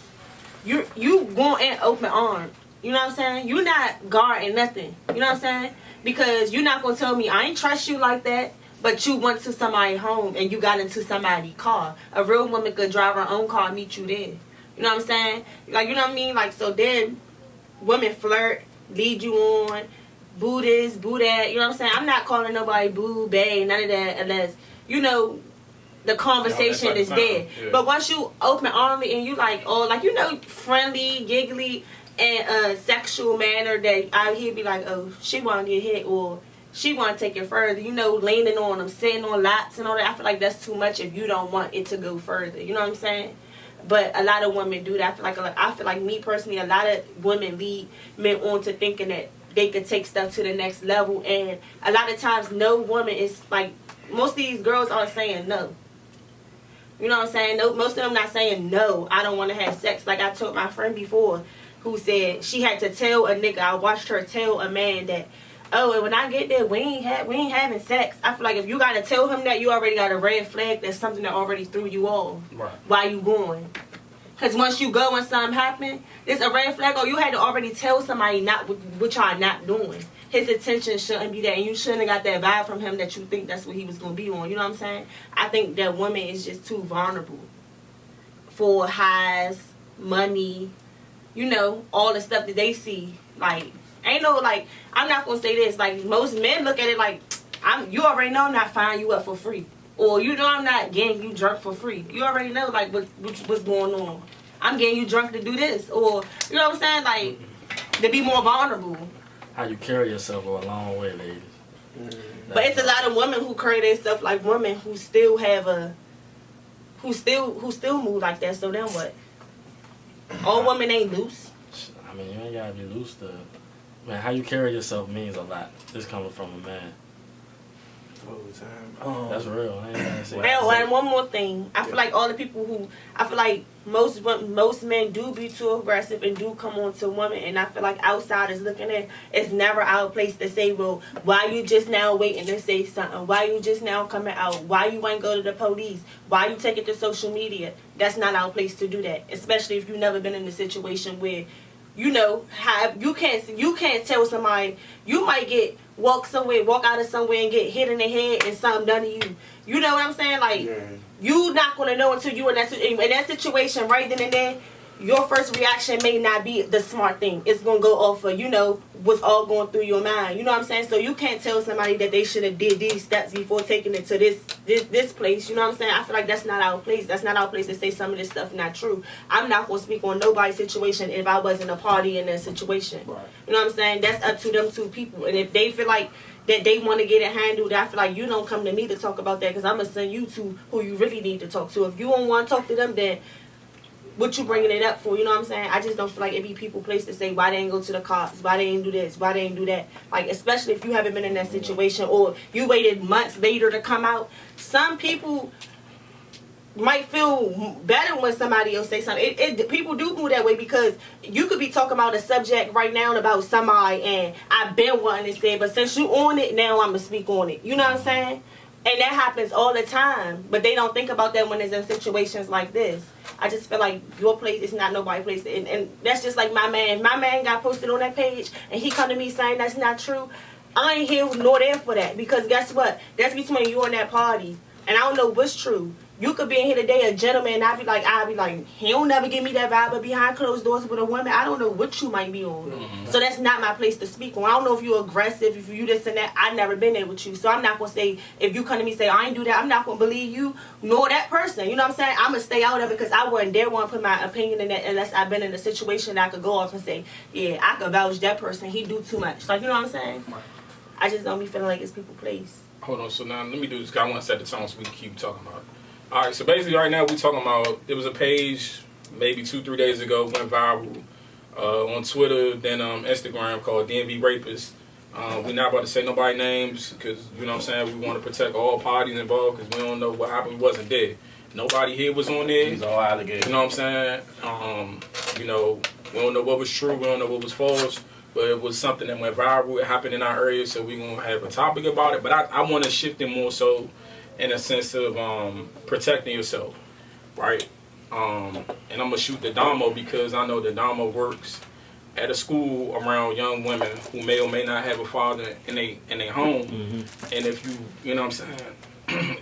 You going in open arms. You know what I'm saying? You're not guarding nothing. You know what I'm saying? Because you're not going to tell me I ain't trust you like that, but you went to somebody's home and you got into somebody's car. A real woman could drive her own car and meet you there. You know what I'm saying? Like, you know what I mean? Like, so then women flirt, lead you on, boo this, boo that. You know what I'm saying? I'm not calling nobody boo, bae, none of that unless, you know, the conversation is there. Yeah. But once you open armly and you like, oh, like, you know, friendly, giggly, and a sexual manner that out here be like, oh, she want to get hit or she want to take it further. You know, leaning on them, sitting on laps and all that. I feel like that's too much if you don't want it to go further. You know what I'm saying? But a lot of women do that. I feel like me personally, a lot of women lead men on to thinking that they could take stuff to the next level. And a lot of times, no woman is like, most of these girls aren't saying no. You know what I'm saying? No, most of them not saying no, I don't want to have sex. Like I told my friend before, who said she had to tell a nigga, I watched her tell a man that, oh, and when I get there, we ain't having sex. I feel like if you got to tell him that, you already got a red flag. That's something that already threw you off. Right. Why you going? Because once you go and something happen, it's a red flag. Or you had to already tell somebody not what y'all not doing. His intention shouldn't be that. And you shouldn't have got that vibe from him that you think that's what he was going to be on. You know what I'm saying? I think that women is just too vulnerable for highs, money, you know, all the stuff that they see. Like, ain't no, like, I'm not going to say this. Like, most men look at it like, you already know I'm not firing you up for free. Or, you know, I'm not getting you drunk for free. You already know, like, what's going on. I'm getting you drunk to do this. Or, you know what I'm saying? Like, to be more vulnerable. How you carry yourself go a long way, ladies. But it's a lot of women who carry themselves like women who still have who still move like that. So then what? All women ain't loose. I mean, you ain't gotta be loose to. Man, how you carry yourself means a lot. This coming from a man. That's real. I ain't gonna say Well, and one more thing. I feel like all the people who, I feel like most men do be too aggressive and do come on to women, and I feel like outsiders looking at, it's never our place to say, well, why you just now waiting to say something? Why you just now coming out? Why you ain't go to the police? Why you take it to social media? That's not our place to do that, especially if you've never been in a situation where, you know, how you can't tell somebody, you might walk out of somewhere and get hit in the head and something done to you. You know what I'm saying? Like, you not gonna know until you in that situation right then and there. Your first reaction may not be the smart thing. It's gonna go off of, you know, what's all going through your mind. You know what I'm saying? So you can't tell somebody that they should have did these steps before taking it to this place. You know what I'm saying? I feel like that's not our place. That's not our place to say some of this stuff not true. I'm not gonna speak on nobody's situation if I wasn't a party in that situation. Right. You know what I'm saying? That's up to them two people. And if they feel like that they want to get it handled, I feel like you don't come to me to talk about that, because I'm going to send you to who you really need to talk to. If you don't want to talk to them, then what you bringing it up for? You know what I'm saying? I just don't feel like it be people place to say why they ain't go to the cops, why they ain't do this, why they ain't do that. Like, especially if you haven't been in that situation or you waited months later to come out. Some people might feel better when somebody else say something. People do move that way, because you could be talking about a subject right now about somebody and I've been wanting to say it, but since you on it, now I'm going to speak on it. You know what I'm saying? And that happens all the time, but they don't think about that when it's in situations like this. I just feel like your place is not nobody's place, and that's just like my man. My man got posted on that page, and he come to me saying that's not true. I ain't here nor there for that, because guess what? That's between you and that party, and I don't know what's true. You could be in here today a gentleman, and I'd be like, he don't never give me that vibe, but behind closed doors with a woman, I don't know what you might be on. Mm-hmm. So that's not my place to speak on. I don't know if you're aggressive, if you this and that. I've never been there with you. So I'm not going to say, if you come to me and say, I ain't do that, I'm not going to believe you, nor that person. You know what I'm saying? I'm going to stay out of it, because I wouldn't dare want to put my opinion in that unless I've been in a situation that I could go off and say, yeah, I could vouch that person, he do too much. Like, you know what I'm saying? I just don't be feeling like it's people's place. Hold on, so now let me do this, because I want to set the tone so we can keep talking about it. All right, so basically right now we talking about, there was a page maybe 2-3 days ago, went viral on Twitter, then Instagram, called DMV Rapist. We're not about to say nobody's names, because, you know what I'm saying, we want to protect all parties involved, because we don't know what happened. We wasn't there. Nobody here was on there. These all alligators. You know what I'm saying? You know, we don't know what was true, we don't know what was false, but it was something that went viral. It happened in our area, so we're going to have a topic about it. But I want to shift it more so in a sense of protecting yourself, right? And I'm going to shoot the Damo, because I know the Damo works at a school around young women who may or may not have a father in their home. Mm-hmm. And if you know what I'm saying,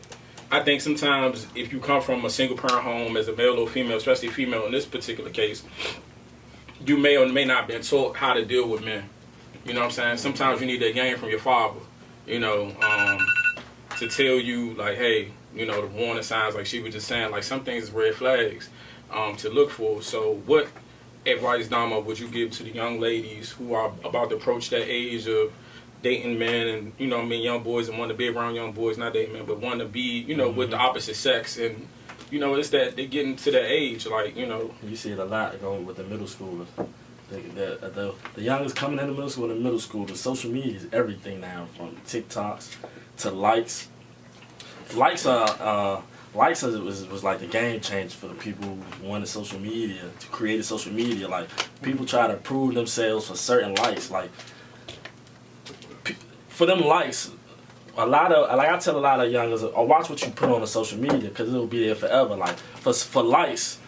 I think sometimes if you come from a single parent home as a male or female, especially female in this particular case, you may or may not have been taught how to deal with men. You know what I'm saying? Sometimes you need that game from your father, you know, to tell you, like, hey, you know, the warning signs, like she was just saying, like, some things is red flags to look for. So what advice, Dama, would you give to the young ladies who are about to approach that age of dating men and, you know what I mean, young boys, and want to be around young boys, not dating men, but want to be, you know, with the opposite sex? And, you know, it's that they're getting to that age, like, you know. You see it a lot going with the middle schoolers. The youngest coming into middle school and the middle school, the social media is everything now, from TikToks to likes. Likes was like the game changer for the people who wanted social media, to create social media. Like, people try to prove themselves for certain likes. Like, for them likes, I tell a lot of youngers, watch what you put on the social media, because it'll be there forever. Like, for likes,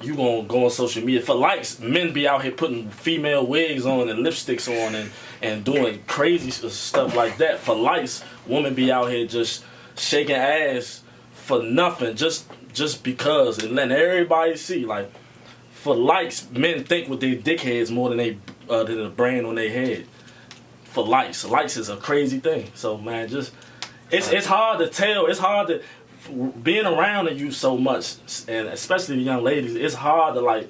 you gonna go on social media. For likes, men be out here putting female wigs on and lipsticks on and doing crazy stuff like that. For likes, women be out here just shaking ass for nothing, just because, and letting everybody see. Like, for likes, men think with their dickheads more than than the brain on their head. For likes is a crazy thing. So, man, just it's hard to tell. It's hard to, being around you so much, and especially the young ladies. It's hard to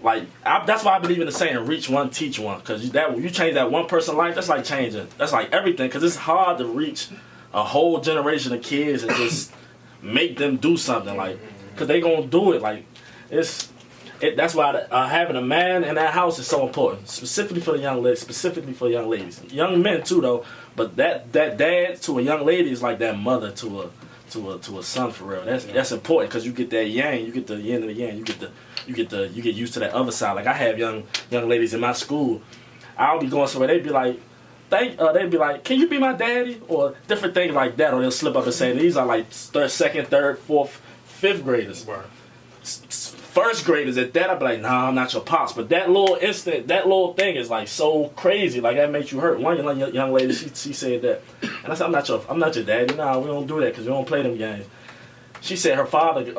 that's why I believe in the saying, reach one, teach one. Because you change that one person's life, that's like everything. Because it's hard to reach a whole generation of kids and just make them do something, like, because they gonna do it. Like, that's why having a man in that house is so important, specifically for the young ladies, specifically for young ladies. Young men too, though, But that dad to a young lady is like that mother to a son for real. That's important because you get that yang, you get the yin and the yang, you get used to that other side. Like I have young ladies in my school. I'll be going somewhere, they'd be like, can you be my daddy? Or different things like that. Or they'll slip up and say, these are like second, third, fourth, fifth graders. Right. First graders at that, I'd be like, nah, I'm not your pops. But that little thing is like so crazy. Like that makes you hurt. One young lady, she said that. And I said, I'm not your daddy. Nah, we don't do that because we don't play them games. She said her father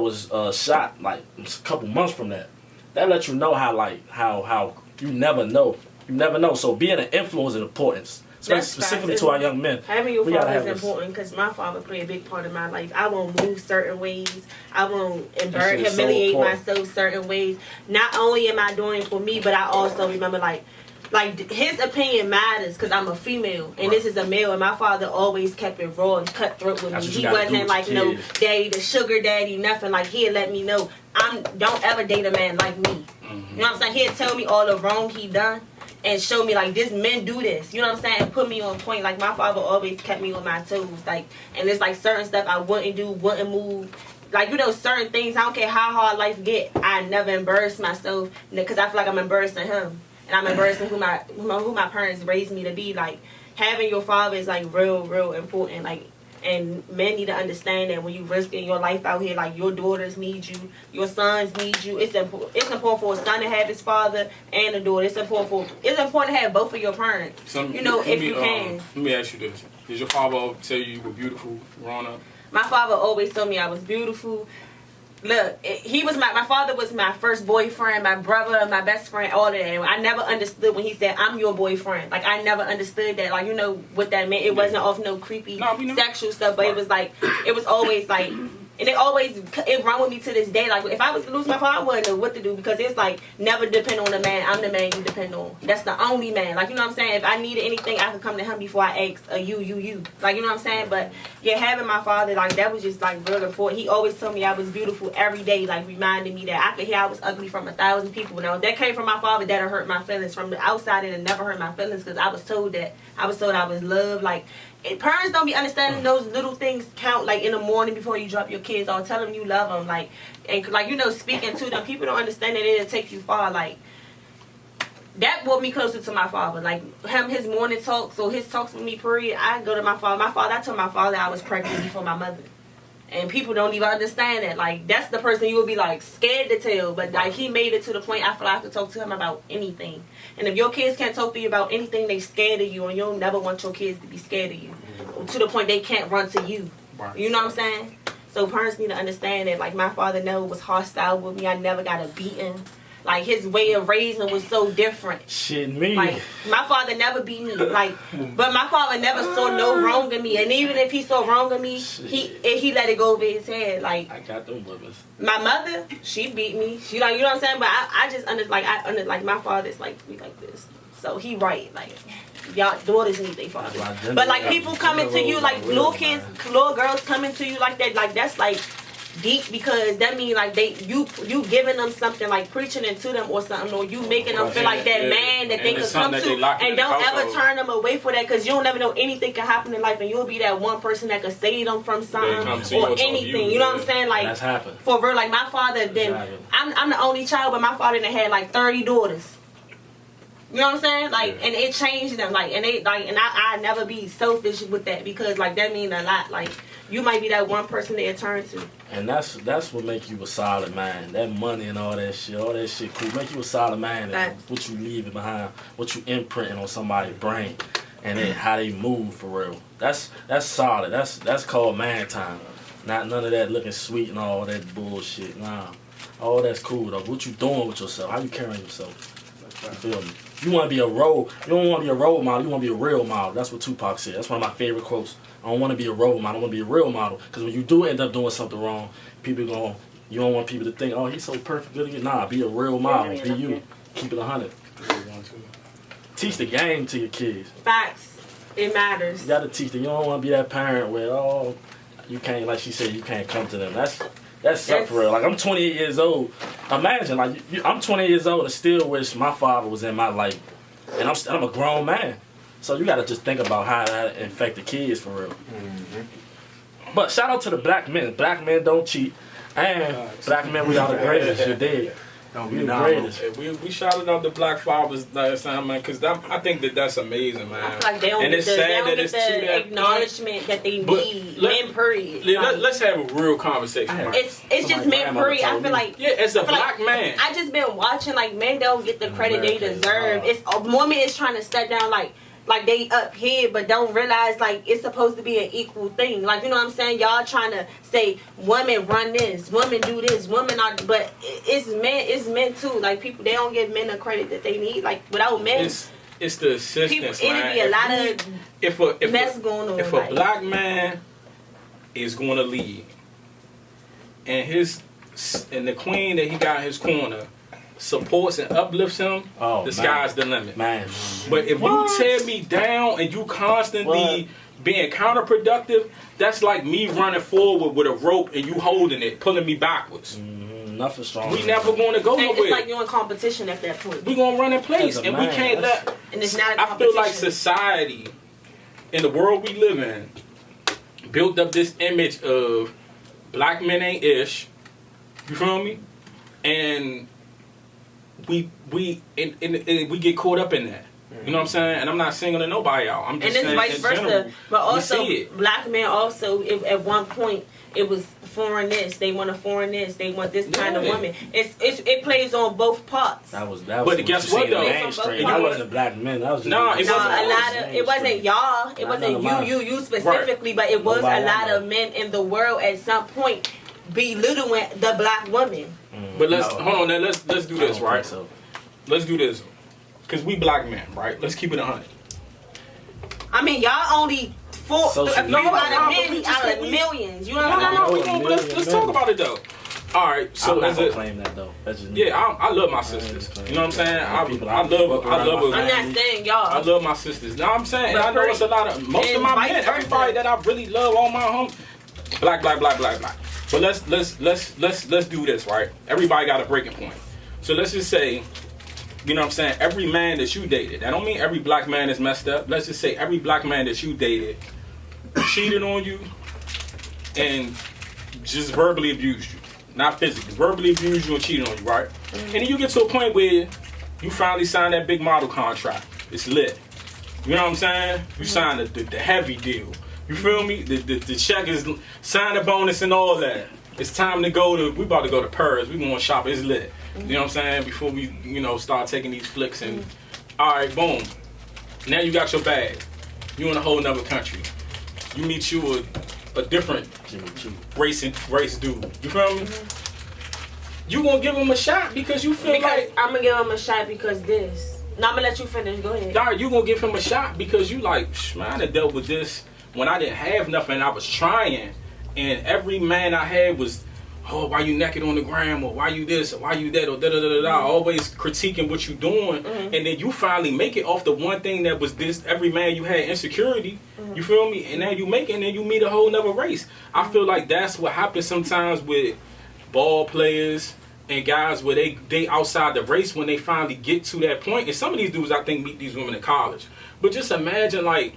was shot like a couple months from that. That lets you know how you never know. You never know. So being an influence is important, specifically to our young men. Having your father is important because my father played a big part of my life. I won't move certain ways. I won't humiliate myself certain ways. Not only am I doing it for me, but I also remember like his opinion matters because I'm a female and this is a male, and my father always kept it raw and cutthroat with me. He wasn't like no daddy, the sugar daddy, nothing. Like he'd let me know don't ever date a man like me. You know what I'm saying? He'd tell me all the wrong he done and show me like this men do this. You know what I'm saying? And put me on point. Like my father always kept me on my toes. Like, and there's like certain stuff I wouldn't do, wouldn't move. Like, you know, certain things, I don't care how hard life get, I never embarrass myself because I feel like I'm embarrassing him. And I'm embarrassing who my parents raised me to be. Like, having your father is like real important. Like, and men need to understand that when you risking your life out here, like your daughters need you, your sons need you. It's important for a son to have his father and a daughter. It's important to have both of your parents. You know, if you can. Let me ask you this: did your father tell you were beautiful growing up? My father always told me I was beautiful. Look, my father was my first boyfriend, my brother, my best friend, all of that. I never understood when he said, I'm your boyfriend. Like, I never understood that. Like, you know what that meant. It wasn't off no creepy sexual stuff, but it was like, it was always like, and it run with me to this day. Like, if I was to lose my father, I wouldn't know what to do because it's like, never depend on the man. I'm the man you depend on. That's the only man. Like, you know what I'm saying? If I needed anything, I could come to him before I asked you. Like, you know what I'm saying? But, yeah, having my father, like, that was just, like, real important. He always told me I was beautiful every day, like, reminding me that I could hear I was ugly from 1,000 people. Now, if that came from my father, that'll hurt my feelings. From the outside, it'll never hurt my feelings because I was told I was loved, like, and parents don't be understanding those little things count, like in the morning before you drop your kids or tell them you love them, like, and like, you know, speaking to them. People don't understand that it'll take you far. Like, that brought me closer to my father. Like his morning talks or his talks with me, period. I go to my father. I told my father I was pregnant before my mother. And people don't even understand that. Like, that's the person you would be, like, scared to tell. But, like, he made it to the point I feel like I could talk to him about anything. And if your kids can't talk to you about anything, they scared of you. And you'll never want your kids to be scared of you. To the point they can't run to you. Right. You know what I'm saying? So parents need to understand that, like, my father never was hostile with me. I never got a beating. Like, his way of raising was so different. Shit, me. Like, my father never beat me. Like, but my father never saw no wrong in me. And even if he saw wrong in me, he let it go over his head. Like, I got them brothers. My mother, she beat me. She, like, you know what I'm saying? But I just like my father's like we like this. So he right. Like, y'all daughters need their father. But like people coming to you, like little kids, little girls coming to you like that, like that's like deep because that mean like you giving them something, like preaching into them or something, or you making them feel like that man that they could come to, and don't ever turn them away for that because you don't never know anything can happen in life and you'll be that one person that could save them from something or anything. You know what I'm saying? Like that's happened. For real, like my father I'm the only child, but my father done had like 30 daughters. You know what I'm saying? Like, and it changed them. Like, and they like, and I never be selfish with that because like that mean a lot. Like, you might be that one person they turn to. And that's what make you a solid man. That money and all that shit cool. Make you a solid man. And what you leaving behind, what you imprinting on somebody's brain, and then how they move for real. That's solid. That's called man time. Not none of that looking sweet and all that bullshit. Nah, all that's cool though. What you doing with yourself? How you carrying yourself? You feel me? You want to be you don't want to be a role model, you want to be a real model. That's what Tupac said. That's one of my favorite quotes. I don't want to be a role model, I want to be a real model. Because when you do end up doing something wrong, you don't want people to think, oh, he's so perfect, good again. Nah, be a real model, be you. Keep it 100. Teach the game to your kids. Facts. It matters. You got to teach them. You don't want to be that parent where, oh, you can't, like she said, you can't come to them. That's suck for real. Like, I'm 28 years old. Imagine, like, I'm 28 years old and still wish my father was in my life. And I'm a grown man. So you gotta just think about how that affect the kids for real. But shout out to the black men. Black men don't cheat. And black men, we are the greatest. You did. Don't We be the novel. greatest. We shouted out the black fathers last time, man, because I think that's amazing, man. I feel like they don't and get it's the, they sad don't that get it's to that the acknowledgement that they But need. let- Men, period. Let's have a real conversation. I- Right? It's just Somebody men, grandmother period. I told feel me. like Yeah, as a I feel like- black man. I just been watching like men don't get the credit they America is deserve. hard. It's a woman is trying to step down like they up here, but don't realize like it's supposed to be an equal thing. Like you know what I'm saying? Y'all trying to say women run this, women do this, women are, but it's men too. Like people, they don't give men the credit that they need. Like without men, It's the assistance, people, man. it'd be a lot of if mess going on. If like, a black man is going to lead, and the queen that he got in his corner supports and uplifts him, Oh, the man. sky's the limit. Man. But if you tear me down and you constantly being counterproductive, that's like me running forward with a rope and you holding it, pulling me backwards. Nothing strong. We never going to go and it's nowhere. like you're in competition at that point, We gonna run in place, As a and we man, can't that's- let. and it's not a I competition. feel like society, in the world we live in, built up this image of black men ain't ish. You feel me? And we get caught up in that. You know what I'm saying? And I'm not singling nobody out. I'm And just it's saying vice in versa. general, But we also, see it. black men also, at one point, it was foreign this. They want a foreign this. They want this kind of Yeah. woman. It plays on both parts. That was But what guess you what, see in the though? mainstream. It That was- wasn't black men. That was just Nah, it No, wasn't a lot of it wasn't y'all. It Not wasn't none of mine. you specifically, but it was Nobody a lot I of men in the world at some point belittling the black woman. But let's No. hold on. Now let's do I this, don't think right? so. Let's do this, cause we black men, right? Let's keep it 100. I mean, y'all only four Social out media. of millions. You know what I'm saying? No, we we gonna- gonna, let's talk about it though. All right, so I'm not is gonna it? claim that though. That's just me. Yeah, I love my sisters. You know what I'm saying? I love I'm not saying y'all. I love my sisters. Now I'm saying, and But I know it's a lot of most of and my vice men, versa. everybody that I really love, all my homies, black. But let's do this, right? Everybody got a breaking point. So let's just say, you know what I'm saying, every man that you dated. That don't mean every black man is messed up. Let's just say every black man that you dated cheated on you and just verbally abused you. Not physically, verbally abused you and cheated on you, right? And then you get to a point where you finally sign that big model contract. It's lit. You know what I'm saying? You sign the heavy deal. You feel me? The check is sign the bonus and all that. It's time to we about to go to Paris. We going to shop. It's lit. You know what I'm saying? Before we, start taking these flicks and, all right, boom. Now you got your bag. You in a whole nother country. You meet you a different race dude. You feel me? You gonna give him a shot because you feel like, I'm gonna give him a shot because this. No, I'm gonna let you finish. Go ahead. dog, you gonna give him a shot because you like, man, I done dealt with this when I didn't have nothing. I was trying, and every man I had was, oh, why you naked on the gram, or why you this, or why you that, or da da da da. Always critiquing what you doing, and then you finally make it off the one thing that was this. Every man you had insecurity. You feel me? And then you make it, and then you meet a whole nother race. I feel like that's what happens sometimes with ball players and guys where they outside the race when they finally get to that point. And some of these dudes I think meet these women in college. But just imagine like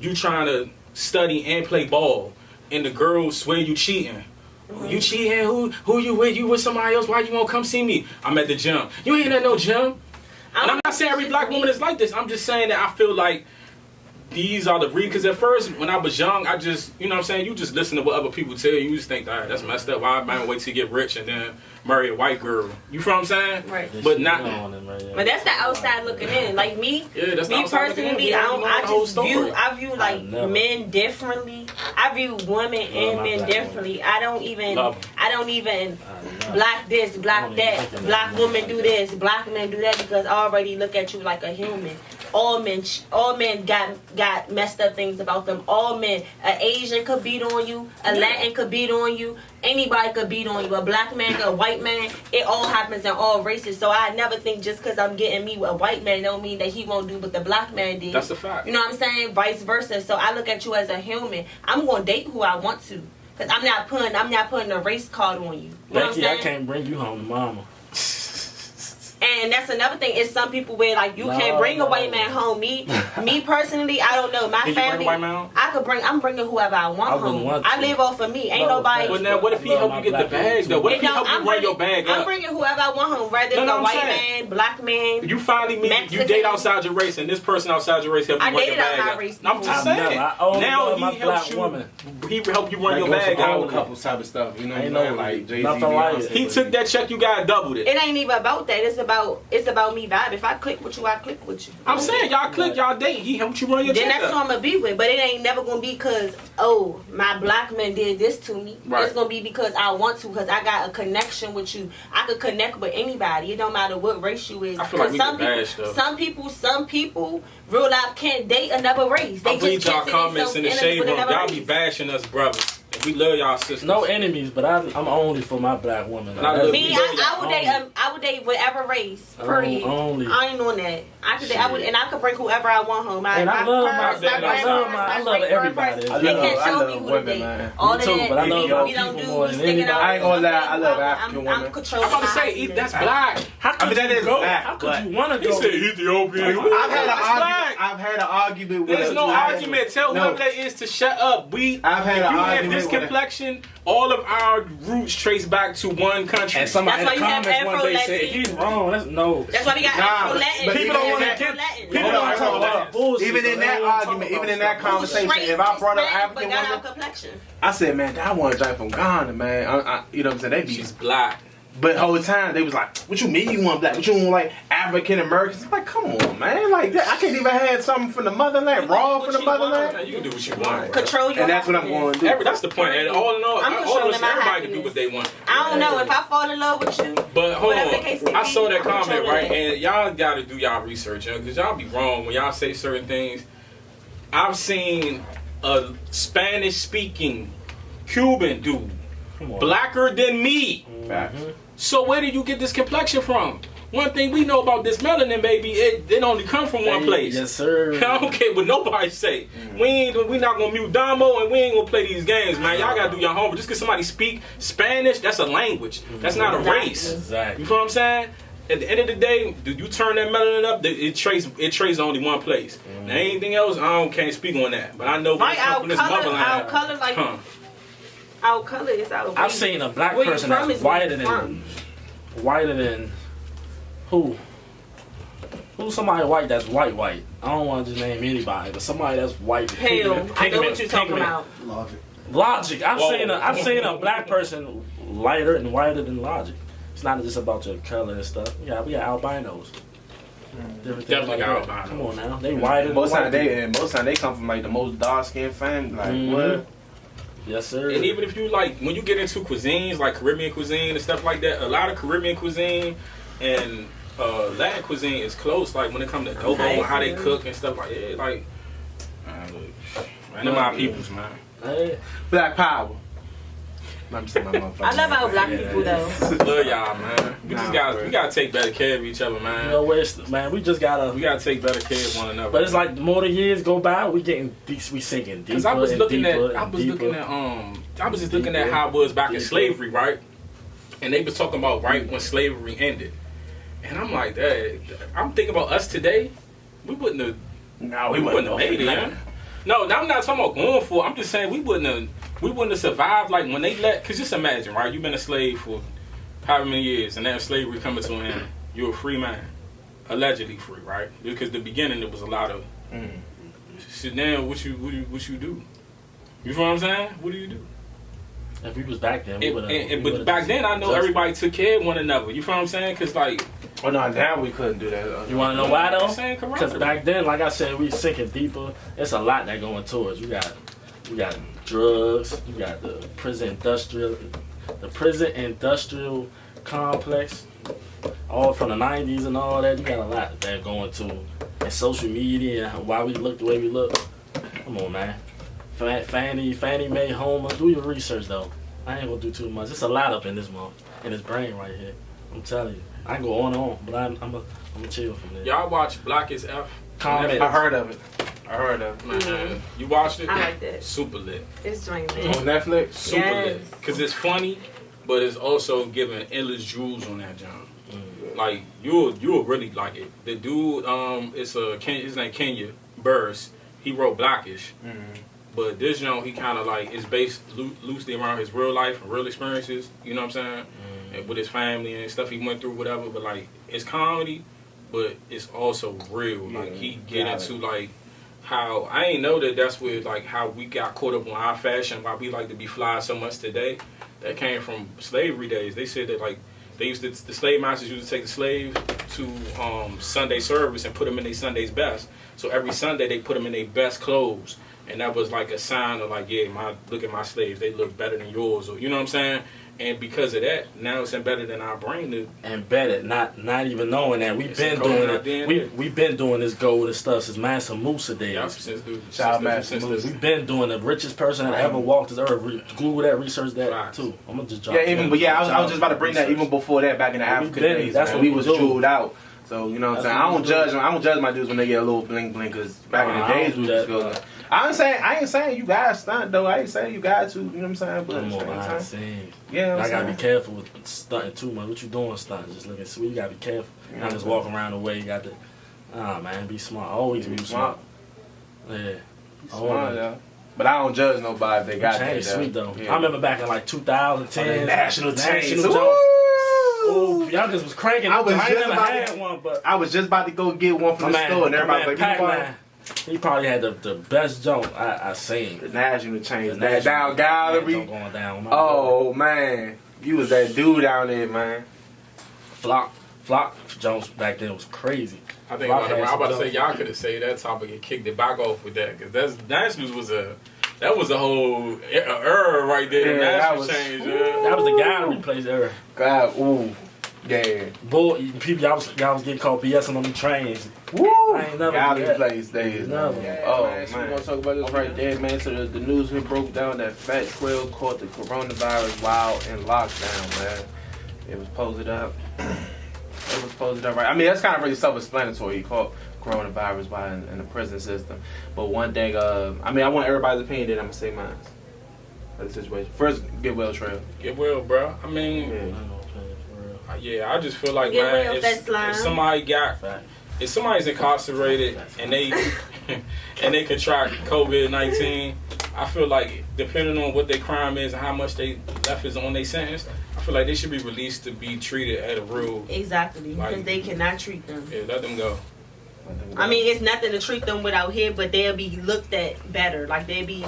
you trying to study and play ball and the girls swear you cheating. You cheating? Who you with? You with somebody else? Why you won't come see me? I'm at the gym. You ain't at no gym. And I'm not saying every black woman is like this. I'm just saying that I feel like these are the because at first when I was young, I just, you know what I'm saying, you just listen to what other people tell you. You just think, all right, that's messed up. Why man wait till you get rich and then marry a white girl? You feel what I'm saying? Right. But not. But that's the outside looking in. Like me, Yeah, that's the me outside looking in. personally, We I don't know the whole story. view like never. men differently. I view women and my men black differently. I don't even Love 'em. black this, I black don't even that, think of black men women like do that. this, black men do that because I already look at you like a human. All men got messed up things about them. All men, an Asian could beat on you, a Latin could beat on you, anybody could beat on you. A black man, a white man, it all happens in all races. So I never think just because I'm getting me with a white man don't mean that he won't do what the black man did. That's a fact. You know what I'm saying? Vice versa. So I look at you as a human. I'm gonna date who I want to, cause I'm not putting a race card on you. You know what I'm Becky, I saying? can't bring you home to mama. And And that's another thing. It's some people where like you can't bring a white man home. Me personally, I don't know. My Can you family, bring a white man home? I'm bringing whoever I want home. I live off of me. Ain't nobody. But now, what if he help you get the bag though? What if he help you run your bag up? I'm bringing whoever I want home. Whether it's a white man, black man. You finally meet, you date outside your race, and this person outside your race help you run your bag up. I'm just saying. Now he helps you. He help you run your bag out. A couple type of stuff, you know. Ain't what I'm no saying? Like Jay-Z, nothing like it. He took that check, you got doubled it. It ain't even about that. It's about me vibe. If I click with you, I click with you. I'm saying y'all click, y'all date. He helped you run your then check that's up. who I'm gonna be with. But it ain't never gonna be because my black man did this to me. Right. It's gonna be because I want to, because I got a connection with you. I could connect with anybody. It don't matter what race you is. I feel like we some get bashed, though. some people real life can't date another race. They I read just y'all can't see comments in the themselves shade with room. another Y'all be race. bashing us, brothers. And we love y'all sisters. No enemies, but I'm only for my black woman. And I love Me, you. I would date whatever race. Period. Only. I ain't on that. I could date, and I could bring whoever I want home. And I love everybody. They can't I tell love me who to women, date. man. All Me of too, that. but I love we don't people do. more We than sticking anybody. out. I ain't gonna lie, I love African I'm women. controlling. I'm about to my say, happiness. that's black. How could that you is go? black, How could but- you want to He go? said Ethiopian. I've had an argument with. There's no argument. Tell No. whoever that is to shut up. I've had if an you have argument this with a- complexion, all of our roots trace back to one country. And somebody That's in why the you have comments one day Afro said Latin. he's wrong. That's no. That's why we got Nah, Afro but Latin. people don't wanna Afro get- Latin. People don't talk about bullshit. Even in that argument, even in that conversation, if I brought up African women, I said, man, I want to drink from Ghana, man. You know what I'm saying? They be, She's black. but the whole time they was like, "What you mean you want black? What you want like African Americans?" I'm like, come on, man. Like that, I can't even have something from the motherland, raw from the motherland. Man, you can do what you want. Control your And that's what I'm happiness. going to do. That's the point. And all in all, I'm all controlling of us, my everybody can do happiness. what they want. I don't know if I fall in love with you. But hold Whatever on, the case may I be, saw that I'm comment, controlling right? it. And y'all got to do y'all research, because y'all be wrong when y'all say certain things. I've seen a Spanish-speaking Cuban dude, Come on. blacker than me. Facts. So where did you get this complexion from? One thing we know about this melanin, baby, it only come from one place. Yes, sir. I don't care what nobody say. We not gonna mute Damo and we ain't gonna play these games, man. Y'all gotta do your homework. Just cause somebody speak Spanish, that's a language. That's not a race. Exactly. You feel what I'm saying? At the end of the day, do you turn that melanin up? It traces only one place. Now anything else, can't speak on that. But I know when Right, it comes from this motherland. our color, like our color is our. I've seen a black Where you person from that's is where whiter you from. than who? Who's somebody white that's white? I don't want to just name anybody, but somebody that's white. Hell, I know what you're talking about. Logic. I've Whoa. seen a black person lighter and whiter than Logic. It's not just about your color and stuff. Yeah, we got albinos. Different things Definitely like got that. albinos. Come on now, they whiter than Most white time people. they come from like the most dark skinned family. Like Mhm. what? Yes, sir. And even if you like, when you get into cuisines like Caribbean cuisine and stuff like that, a lot of Caribbean cuisine and Latin cuisine is close. Like when it comes to adobo and how they cook and stuff like that. Like, man, them my peoples, man. Hey, Black power. I'm saying my motherfucker. I love our black people though. Love y'all, man. We gotta take better care of each other, you man. know where man, we just gotta. We gotta take better care of one another. But it's like the more the years go by, we sinking deeper. Cause I was and looking deeper at, and deeper. I was just looking at how it was back in slavery, right? And they was talking about right when slavery ended, and I'm like, I'm thinking about us today. We wouldn't have. No, We wouldn't have made it. Man. No, I'm not talking about going for it. I'm just saying we wouldn't have survived like when they let. Cause just imagine, right? You've been a slave for however many years, and then slavery coming to an end. You're a free man, allegedly free, right? Because the beginning there was a lot of. Sit down. What you do? You feel what I'm saying? What do you do? If we was back then, we would've- But back then, I know just- everybody took care of one another. You feel what I'm saying? Cause like, Oh no, now we couldn't do that. You want to know why though? Saying Because back then, like I said, we sinking deeper. It's a lot that going towards. We got drugs. You got the prison industrial complex, all from the '90s and all that. You got a lot that going to, and social media and why we look the way we look. Come on, man. Fannie Mae Homer. Do your research though. I ain't gonna do too much. It's a lot up in this brain right here. I'm telling you. I can go on and on, but I'm gonna chill from there. y'all watch Black as F? Comment. I heard of it. Man, you watched it? I like that. Super lit. It's dreamy. On Netflix. Super lit. Cause it's funny, but it's also giving endless jewels on that job. Like you'll really like it. The dude, his name Kenya Burris. He wrote Blackish, but this joint he kind of like is based loosely around his real life and real experiences. You know what I'm saying? And with his family and stuff he went through, whatever. But like it's comedy, but it's also real. Like he get into like how I ain't know that's where like how we got caught up on our fashion, why we like to be fly so much today. That came from slavery days. They said that like the slave masters used to take the slaves to Sunday service and put them in their Sunday's best. So every Sunday they put them in their best clothes, and that was like a sign of like, yeah, look at my slaves, they look better than yours, or you know what I'm saying. And because of that, now it's embedded in our brain. Embedded, not even knowing that we've been doing it. We've been doing this gold and stuff since Mansa Musa days. Child Mansa Musa. We've been doing the richest person that ever walked this earth. Google that, research that too. I'm gonna just drop. Yeah, I was just about to bring that. Even before that, back in the African days, that's when we was jeweled out. So you know what I'm saying. I don't judge my dudes when they get a little bling bling, because back in the days we was feeling. I ain't saying you guys stunt though. I ain't saying you guys to. You know what I'm saying. But I gotta be careful with stunting too much. What you doing stunting? Just looking sweet. You gotta be careful. Not just walking around the way. You got to, man, be smart. Always be smart. Yeah. Smart, yeah. But I don't judge nobody if they got that. Sweet though. Yeah. I remember back in like 2010. National chains. Oh, y'all just was cranking. I never had one, but I was just about to go get one from the store, and everybody was like, he probably had the best jump I seen. The national chains. That down gallery. Going down, oh man, you was that dude down there, man. Flock jumps back then was crazy. I think I'm about to say y'all could have saved that topic and kicked it back off with that, because Nationals was a whole era right there. Yeah, that was change. That was the gallery place era. God, ooh, yeah. Boy, people y'all was getting called BSing on the trains. Woo! I ain't never gallery place days. Never. Yeah, oh man, so we're gonna talk about this right there, man. So the news here broke down that Fat Quill caught the coronavirus while in lockdown, man. It was posted up. Right. I mean, that's kind of really self-explanatory. He caught coronavirus while in the prison system. But one thing, I want everybody's opinion, then I'm gonna say mine. For the situation. First, get well, Trail. Get well, bro. I mean, I just feel like, man, if somebody's incarcerated and they contract COVID-19, I feel like depending on what their crime is and how much they left is on their sentence, I feel like they should be released to be treated at a real. Exactly, because they cannot treat them. Yeah, let them go. I mean, it's nothing to treat them without here, but they'll be looked at better. Like they'll be,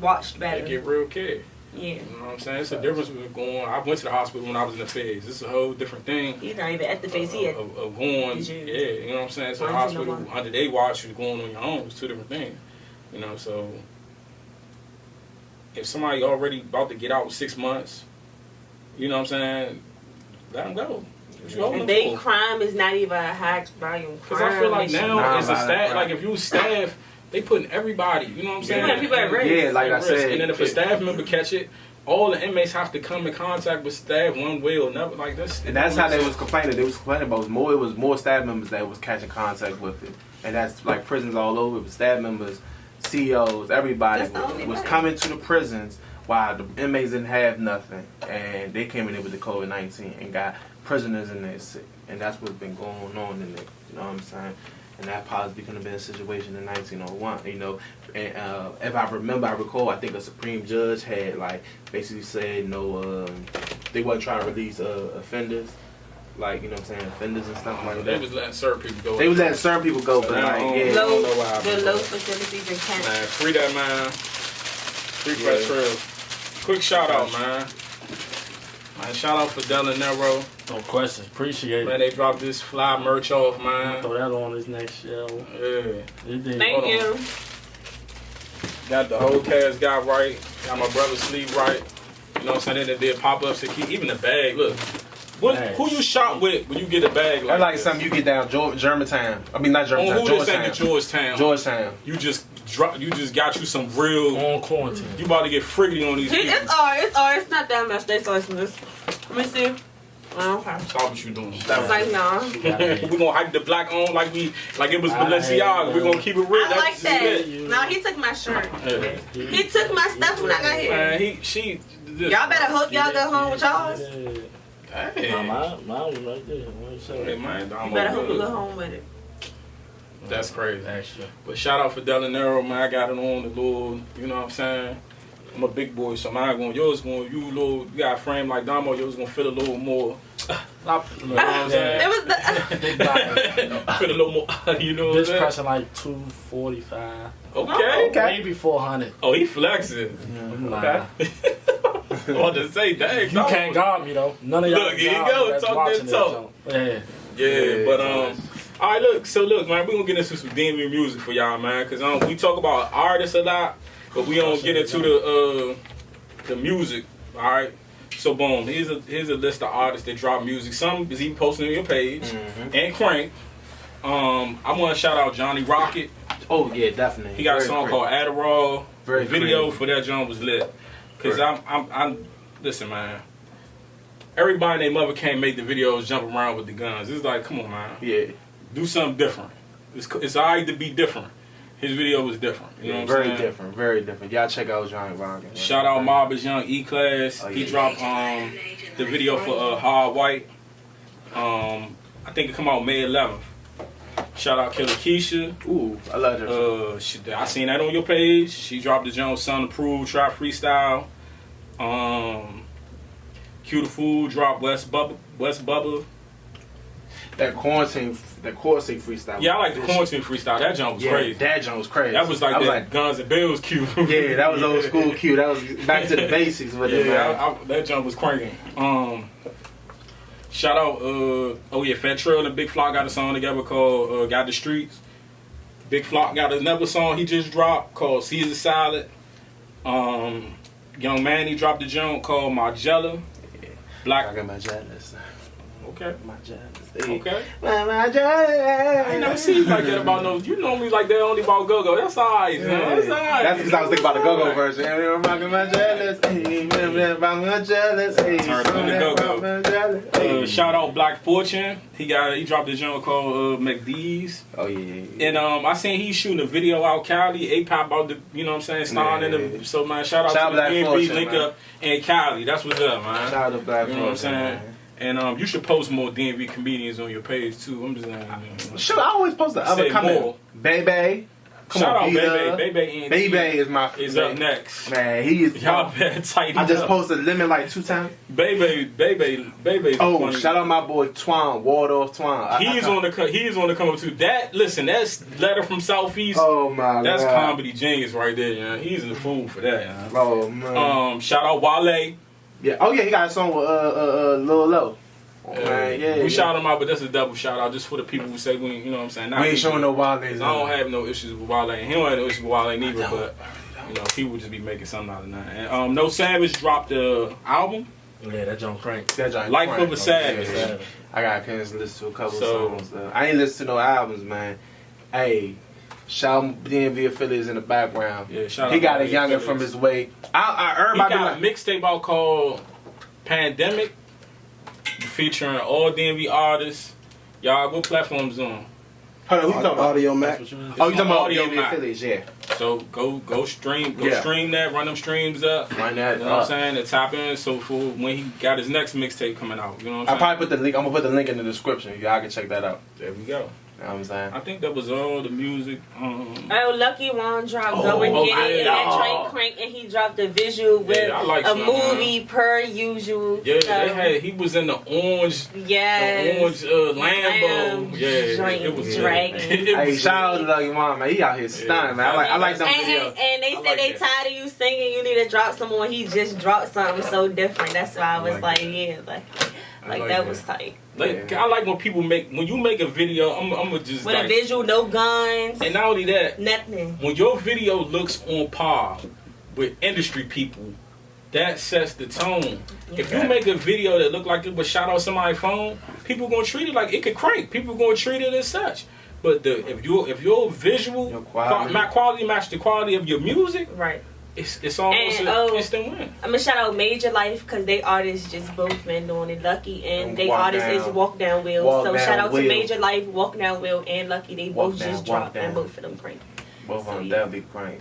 watched better. They get real care. Yeah. You know what I'm saying? It's a difference with going. I went to the hospital when I was in the phase. It's a whole different thing. He's not even at the phase yet. Of going, you know what I'm saying? So the hospital under their watch, you're going on your own. It's two different things. You know, so if somebody already about to get out 6 months, you know what I'm saying? Let them go. And their crime is not even a high volume crime. Because I feel like now it's a staff. Like if you staff, they putting everybody. You know what I'm saying? Putting people at risk. Yeah, like I said. And then if a staff member catch it, all the inmates have to come in contact with staff one way or another. Like this. And that's how they was complaining. They was complaining about it was more staff members that was catching contact with it. And that's like prisons all over. It was staff members, CEOs, everybody was coming to the prisons while the inmates didn't have nothing. And they came in there with the COVID-19 and got prisoners in there sick. And that's what's been going on in there. You know what I'm saying? And that possibly could have been a situation in 1901, you know. And if I recall, I think a Supreme Judge had basically said they wasn't trying to release offenders, like, you know what I'm saying, offenders and stuff like that. They was letting certain people go. They was letting certain people go, but low facilities in Canada. Man, free that man. Free Fat Trail. Quick shout out, man. Shout out for Del and Nero. No questions. Appreciate it. Man, they dropped this fly merch off, man. Throw that on this next show. Yeah. Thank you. Got the whole cast got right. Got my brother sleep right. You know what I'm saying? They did pop-ups to keep even the bag. Look. Who you shop with when you get a bag like that's like this? something you get down Germantown. I mean, not Germantown. Who just ain't Georgetown? Georgetown. You just got you some real on quarantine. You about to get freaky on these people. It's not that much. They sauce this. Let me see. Okay. Stop what you doing. It's like, nah. We gonna hype the black on like it was Balenciaga. We gonna keep it real. I like that. No, he took my shirt. He took my stuff when I got here. Man, this. Y'all better hope y'all go home with y'all's. Yeah. Hey, Mine was right there. What you hey say? man, You better hope you go home with it. That's crazy. Extra. But shout out for Delanero, man. I got it on the little, you know what I'm saying? I'm a big boy, so mine going, yours going, you little, you got a frame like Damo, yours gonna fit a little more. You know what I'm saying? It was the. Big body. Fit a little more, you know what I'm This saying? pressing like 245. Okay. Maybe 400. Oh, he flexing. Nah. Okay. I want to say, dang, You dog. can't guard me though. None of y'all. Look, here you guard go, me that's talk watching that this talk. joint. Yeah. Yeah, but all right, look, man, we gonna get into some DMV music for y'all, man, cause we talk about artists a lot, but we don't get into the music. All right, so boom, here's a list of artists that drop music. Some is even posted on your page and Crank. I want to shout out Johnny Rocket. Oh yeah, definitely. He got a Very song creative. called Adderall. Very The video creative. for that joint was lit. Cause I'm listen, man. Everybody and their mother can't make the videos jump around with the guns. It's like, come on, man. Yeah. Do something different. It's alright to be different. His video was different. You know what I'm Very saying? different. Very different. Y'all check out Johnny Rocket. Shout out Marvin's Young E-Class. Oh, He yeah. dropped the video for Hard White. I think it come out May 11th. Shout out Killer Keisha. Ooh, I love her. I seen that on your page. She dropped the Jones Son Approved Trap Freestyle. Q the Fool dropped West Bubba. That quarantine freestyle. Yeah, I like the quarantine freestyle. That jump was crazy. That joint was crazy. That was like I was that Guns and Bills Q. yeah, that was old school Q. That was back to the basics with it, man. Yeah, that jump was cranking. Shout out, Fat Trail and Big Flock got a song together called Got the Streets. Big Flock got another song he just dropped called Caesar Salad. Young Manny dropped a joint called Margella. I got my jealous. Okay. My jealous. Hey. Okay. My jealous. I ain't never seen you like that about no. You know me like that only about Go-Go. That's alright, man. That's alright. That's because I was thinking about the Go-Go version. I'm rocking my jealous. Hey, about my jealous. Hey, Turn on the Go-Go. about my jealous. Hey. Shout out Black Fortune. He dropped a joint called McDee's. Oh yeah. And I seen he shooting a video out Cali, A-Pop about the, you know what I'm saying, starring in the, so man, shout out to the Black DMV Fortune, link man. up and Cali. That's what's up, man. Shout out to Black You know what I'm Fortune, saying? man. And you should post more DMV comedians on your page too. I'm just saying. Sure, I always post the other Say comment. more. Bebe. Come Shout on, out Bebe. Bebe. Bebe is my is up next. Man, he is. Y'all better tighten I just up. posted Lemon like 2 times. Bebe. Oh, shout out my boy Twan, Waldorf Twan. He is on the come up too. That's Letter from Southeast. Oh my That's God. comedy genius right there, yeah. He's a fool for that, yeah. Oh man. Shout out Wale. Yeah. Oh yeah, he got a song with Lil Lo. Oh, man, yeah. We shout him out, but that's a double shout out just for the people who say we, you know what I'm saying. Not We ain't people. showing no wild I niggas. don't have no issues with Wale, and he don't have no issues with Wale neither. But you know, people just be making something out of that. And No Savage dropped the album. Yeah, that joint crank. That joint Life crank. of a Savage. Yeah. I got to listen to a couple So- songs. I ain't listen to no albums, man. Hey, shout out DMV affiliates in the background. Yeah, shout out. He got a DMV youngin' affiliates. from his way. He Everybody got a like, mixtape out called Pandemic, featuring all DMV artists. Y'all, what platforms on? hold on, who you talking about? Audio That's Mac. what you mean? Oh, you talking about Audio DMV Mac. affiliates? Yeah. So go stream Yeah. that, run them streams up. Run that You know what I'm up. saying? And tap in so for when he got his next mixtape coming out. You know what I I'm saying? probably put the link. I'm gonna put the link in the description. Y'all can check that out. There we go. You know what I'm saying? I think that was all the music. Oh, Lucky One dropped Oh, Go and Get yeah. It, and that train crank, and he dropped a visual with Yeah, I like a Slim, movie per usual. Yeah, he was in the orange Yes. Lambo. Yeah, Drink, it was dragon. Hey, shout out to Lucky Mom, man. He out here stunning, man. I like them videos. And they I said like they that. tired of you singing. You need to drop some more. He just dropped something so different. That's why I was like like, yeah, like like that that. was tight. Like, I like when you make a video. I'm gonna just With a like, visual, no guns, and not only that, nothing. when your video looks on par with industry people, that sets the tone. If you make a video that look like it was shot on somebody's phone, people gonna treat it like it could crank. People gonna treat it as such. But if your visual Your quality. quality match the quality of your music, Right. it's almost And, an instant win. I'm gonna shout out Major Life because they artists just both been doing it. Lucky and they Walk artists is Down. Walk Down Will. Walk So Down shout out Will. to Major Life, Walk Down Will, and Lucky. They Walk both Down, just Walk dropped and Down. both of them crank. Both So, of them, yeah. that'll be crank,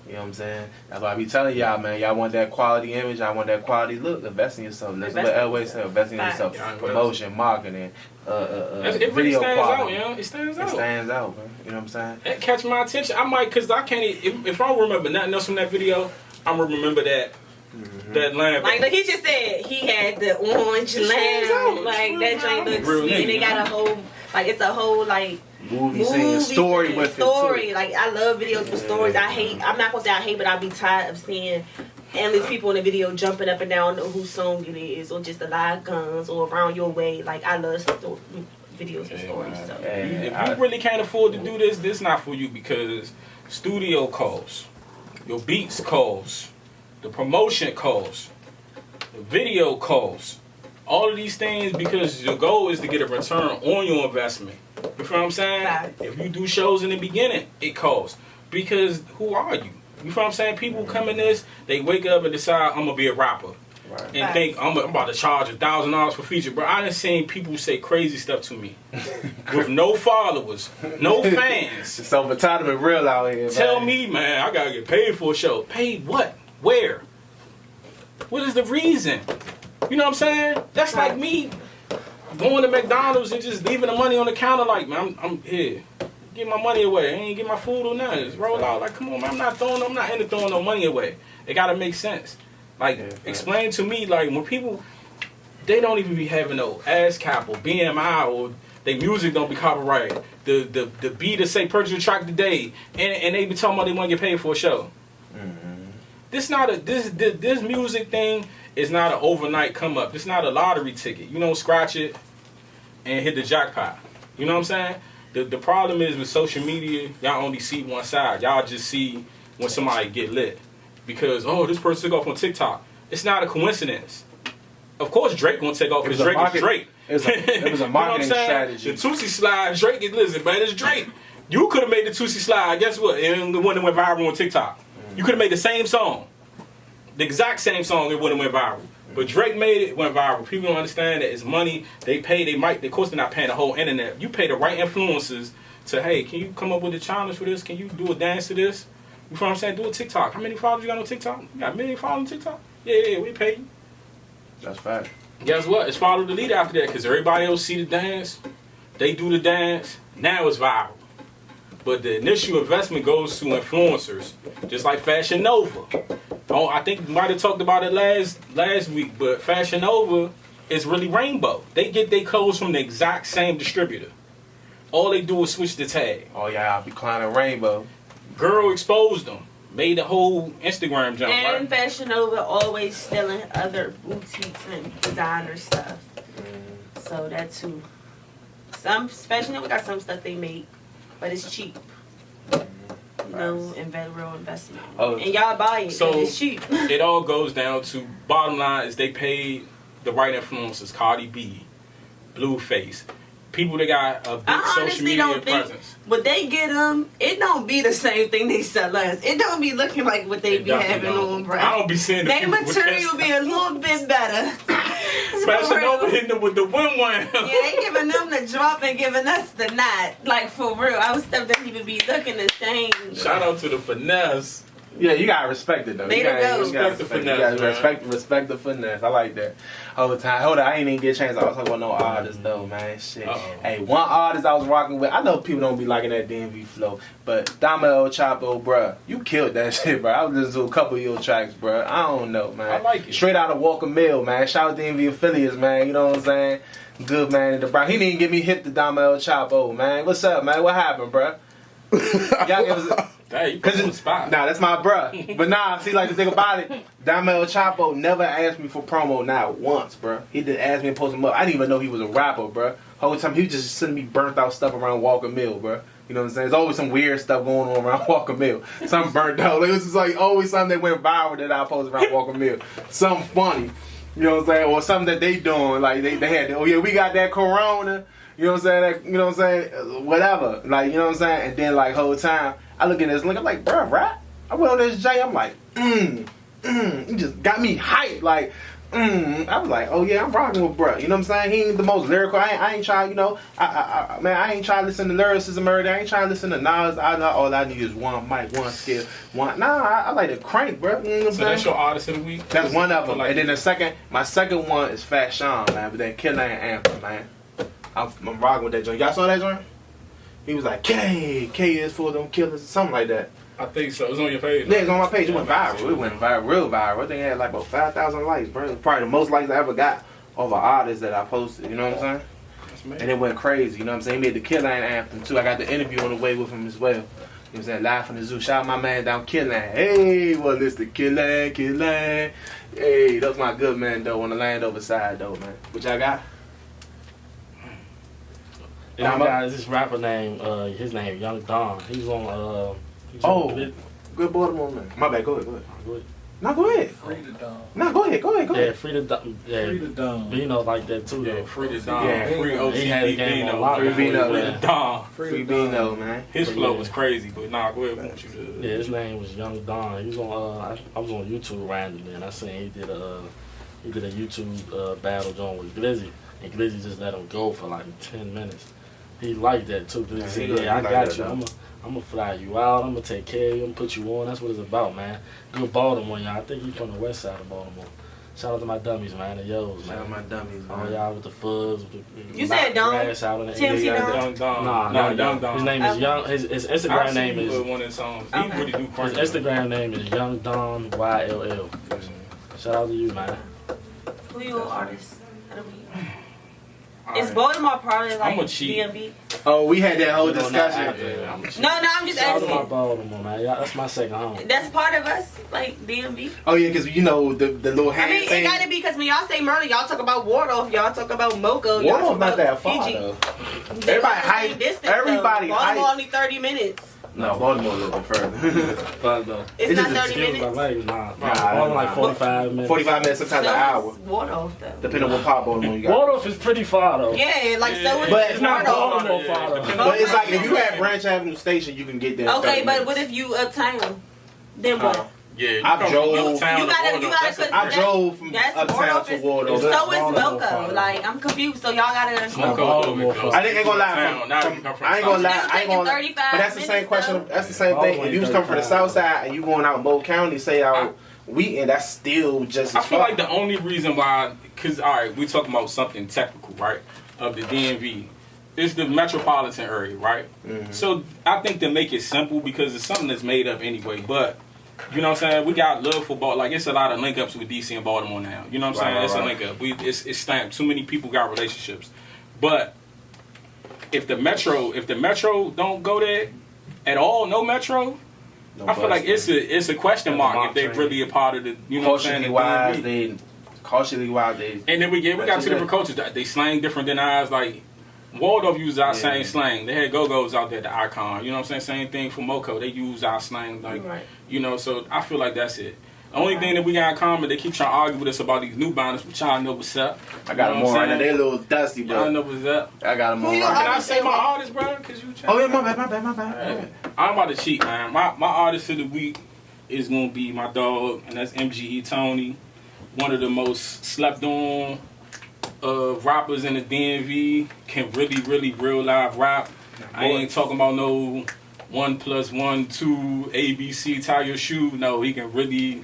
You know what I'm saying? That's why I be telling y'all, man. Y'all want that quality image. Y'all want that quality look. Invest in yourself. That's what Elway said. Invest in yourself. Yeah, Promotion, marketing, it really video stands quality. out, you know? It stands out. It stands out, man. You know what I'm saying? That catch my attention. I might, because I can't, if I don't remember nothing else from that video, I'm going to remember that. That lamb. Like he just said, he had the orange lamb. Like that joint looks Real sweet, and they nigga. got a whole, like it's a whole like Movie scene, story scene, with story. it Like I love videos with stories. I'm not gonna say I hate, but I'll be tired of seeing endless people in the video jumping up and down whose song it is, or just a lot of guns, or around your way. Like I love videos with stories. So. Yeah, If you really can't afford to do this not for you, because studio costs, your beats costs, the promotion costs, the video costs, all of these things, because your goal is to get a return on your investment. You feel what I'm saying? Facts. If you do shows in the beginning, it costs. Because who are you? You feel what I'm saying? People come in this, they wake up and decide, I'm going to be a rapper. Right. And Facts. think, I'm about to charge $1,000 for feature. Bro, I done seen people say crazy stuff to me. With no followers, no fans. So entitlement real out here. Tell man. me, man, I got to get paid for a show. Paid what? Where? What is the reason? You know what I'm saying? That's like me going to McDonald's and just leaving the money on the counter like, man, I'm here. Get my money away. I ain't get my food or nothing. Just roll out. Like, come on, man, I'm not into throwing no money away. It got to make sense. Like, explain to me, like, when people, they don't even be having no ASCAP or BMI, or their music don't be copyrighted. The beat to say purchase a track today, and they be talking about they want to get paid for a show. This music thing is not an overnight come up. It's not a lottery ticket. You don't scratch it and hit the jackpot. You know what I'm saying? The problem is with social media, y'all only see one side. Y'all just see when somebody get lit. Because, oh, this person took off on TikTok. It's not a coincidence. Of course Drake gonna take off because Drake is Drake. It was a marketing strategy. The Tootsie slide, Drake is, listen, man, it's Drake. You could have made the Tootsie slide, guess what? And the one that went viral on TikTok. You could have made the same song. The exact same song, it wouldn't went viral. But Drake made it, went viral. People don't understand that it's money. They pay, of course they're not paying the whole internet. You pay the right influencers to, hey, can you come up with a challenge for this? Can you do a dance to this? You know what I'm saying? Do a TikTok. How many followers you got on TikTok? You got a million followers on TikTok? Yeah, we pay you. That's fact. Guess what? It's follow the lead after that, because everybody else see the dance. They do the dance. Now it's viral. But the initial investment goes to influencers, just like Fashion Nova. Oh, I think we might have talked about it last week, but Fashion Nova is really Rainbow. They get their clothes from the exact same distributor. All they do is switch the tag. Oh yeah, I'll be climbing Rainbow. Girl exposed them. Made the whole Instagram jump, And right? Fashion Nova always stealing other boutiques and designer stuff. So that too. Some Fashion Nova got some stuff they make, but it's cheap. You know, real investment. Oh, And y'all buy it, So- and it's cheap. It all goes down to, bottom line is they paid the right influencers, Cardi B, Blueface, people that got a big I social honestly media don't think, presence. but they get them. It don't be the same thing they sell us. It don't be looking like what they It be definitely having don't. on, bro. I don't be seeing the They people with material that be a little bit better. Fashion Nova hitting them with the win-win. Yeah, they giving them the drop and giving us the knot. Like, for real. Our stuff doesn't even be looking the same. Shout out to the finesse. Yeah, you gotta respect it though. Way You to gotta go. Respect the finesse, You gotta man. respect the finesse. I like that. All the time. Hold on, I ain't even get a chance. I was talking about no artists though, man. Shit. Uh-oh. Hey, one artist I was rocking with. I know people don't be liking that DMV flow, but Damo Chapo, bruh, you killed that shit, bro. I was listening to a couple of your tracks, bruh. I don't know, man. I like it. Straight out of Walker Mill, man. Shout out to DMV affiliates, man. You know what I'm saying? Good man in the Bronx. He didn't get me hip to Damo Chapo, man. What's up, man? What happened, bruh? Y'all give us. Hey, you put Cause on the spot. nah, that's my bruh. But nah, see, like the thing about it, Damo Chapo never asked me for promo, not once, bruh. He didn't ask me to post him up. I didn't even know he was a rapper, bruh. Whole time he was just sending me burnt out stuff around Walker Mill, bruh. You know what I'm saying? There's always some weird stuff going on around Walker Mill. Something burnt out. It was just like always something that went viral that I posted around Walker Mill. Something funny. You know what I'm saying? Or something that they doing. Like they had, oh yeah, we got that Corona. You know what I'm saying? That, you know what I'm saying? Whatever. Like, you know what I'm saying? And then like whole time, I look at this link, I'm like, bruh, rap? I went on this J, I'm like, you just got me hyped. Like, I was like, oh yeah, I'm rocking with bruh. You know what I'm saying? He ain't the most lyrical. I ain't trying, you know, I ain't trying to listen to lyricism or I ain't trying to listen to Newz. All I need is one mic, one skill, one. Nah, I like to crank, bruh. You know what I'm So saying? that's your artist of the week? That's one of them. Like, And then my second one is Fat Sean, man. But then Killer and Anthem, man. I'm rocking with that joint. Y'all saw that joint? He was like, K is for them killers, or something like that. I think so. It's on your page. Yeah, it's on my page. It went viral. It went viral, real viral. I think it had like about 5,000 likes, bro. It was probably the most likes I ever got over artists that I posted. You know what I'm saying? And it went crazy. You know what I'm saying? He made the Killer Anthem too. I got the interview on the way with him as well. You know what I'm saying? Live from the zoo. Shout out my man down Killer. Hey, well, it's the Killer. Hey, that's my good man though on the Landover side though, man. What y'all got? And I got this rapper name, his name Young Don. He's on Good Baltimore man. My bad. Go ahead. Go ahead. No, go ahead. Free the Dom. No, go ahead. Yeah, Free the Dom. Yeah, Free the Dom. Bino like that too though. Free the Dom. Yeah. Free OCD He had a game on Bino. lock. Free Bino, Free man. the Dom. Free Bino, man. His But flow yeah. was crazy, but nah, go ahead. I want you to. Yeah, his name was Young Don. He was on. I was on YouTube randomly, and I seen he did a YouTube battle joint with Glizzy, and Glizzy just let him go for like 10 minutes. He liked that too. Cause he said, he "Yeah, I like got that, you. though. I'm gonna fly you out. I'm gonna take care of you. I'm gonna put you on. That's what it's about, man. Good Baltimore, y'all. I think he's from the west side of Baltimore. Shout out to my dummies, man. The Yo's, Shout out man. my dummies, All man. y'all with the fuzz. With the You said Don? grass out in the TMC area. Don? Young Dom. Nah, no, no, Young Dom. His name is Young. His Instagram name is. one of the songs. He Okay. really do His crank. Instagram name is Young Don YLL. Shout out to you, man. Who your artist of the week? All Is right. Baltimore probably like I'ma cheat. DMV? Oh, we had that whole No, discussion. No, I'm just Shout out to my asking. Baltimore, man. Yeah, that's my second home. That's part of us, like DMV. Oh yeah, because you know the little hand I mean, thing. it gotta be because when y'all say Merlin, y'all talk about Wardolph, y'all talk about Moco, y'all talk Wardolph's not about that far Fiji. though. They Everybody all the same hype. distance, Everybody though. Baltimore hype. only 30 minutes. No, Baltimore a little bit further. But though, It's It not just 30 excuse my minutes. language, nah. Nah, Only like nah. 45 minutes. 45 minutes, sometimes an hour, Wardolph though. depending on what part Baltimore you got. Waldorf is pretty far though. Yeah, like so is But it's not Wardolph. Baltimore far though. But it's like if you at Branch Avenue Station, you can get there. in Okay, 30 but minutes. what if you uptown? Then what? Yeah, you I come drove- from uptown You to gotta Waldorf, put. that's a- I drove from That's uptown Wardolph to is, Waldorf. so is Baltimore Moco. far. Like I'm confused. So y'all gotta. Not Moco Baltimore a little bit far. I ain't gonna lie. Now you come from I ain't gonna South. lie. Still I ain't gonna lie. taking 35 But that's the same minutes, question. though. That's the same thing. If you was coming from the south side and you going out in Bow County, say out Wheaton, that's still just I as feel far. like the only reason why, because, all right, we're talking about something technical, right, of the DMV. It's the metropolitan area, right? Mhm. So I think to make it simple, because it's something that's made up anyway, but, you know what I'm saying, we got love for Baltimore. Like, it's a lot of link-ups with DC and Baltimore now. You know what I'm saying? Right, It's right. a link-up. It's stamped. Too many people got relationships. But if the metro don't go there at all, no metro, No I feel like bus, it's a question mark mock if they train. really a part of the, you know what I'm saying? Cautiously wise, they. And then we got That's two different cultures. They slang different than ours. Like Waldorf uses our same slang. They had Go-Go's out there, the Icon. You know what I'm saying? Same thing for Moco. They use our slang. Like, Right. you know, so I feel like that's it. The only thing that we got in common, they keep trying to argue with us about these new binders, but y'all know what's up. I got them You know on what right I'm now. saying? They a little dusty, Y'all but know what's up. I got them Who on you right Can now. I say my artist, bro? Because you Oh yeah, my bad. I'm about to cheat, man. My artist of the week is gonna be my dog, and that's MGE Tony, one of the most slept on rappers in the DMV. Can really real live rap. I ain't talking about no 1+1, 2, ABC, tie your shoe. No, he can really.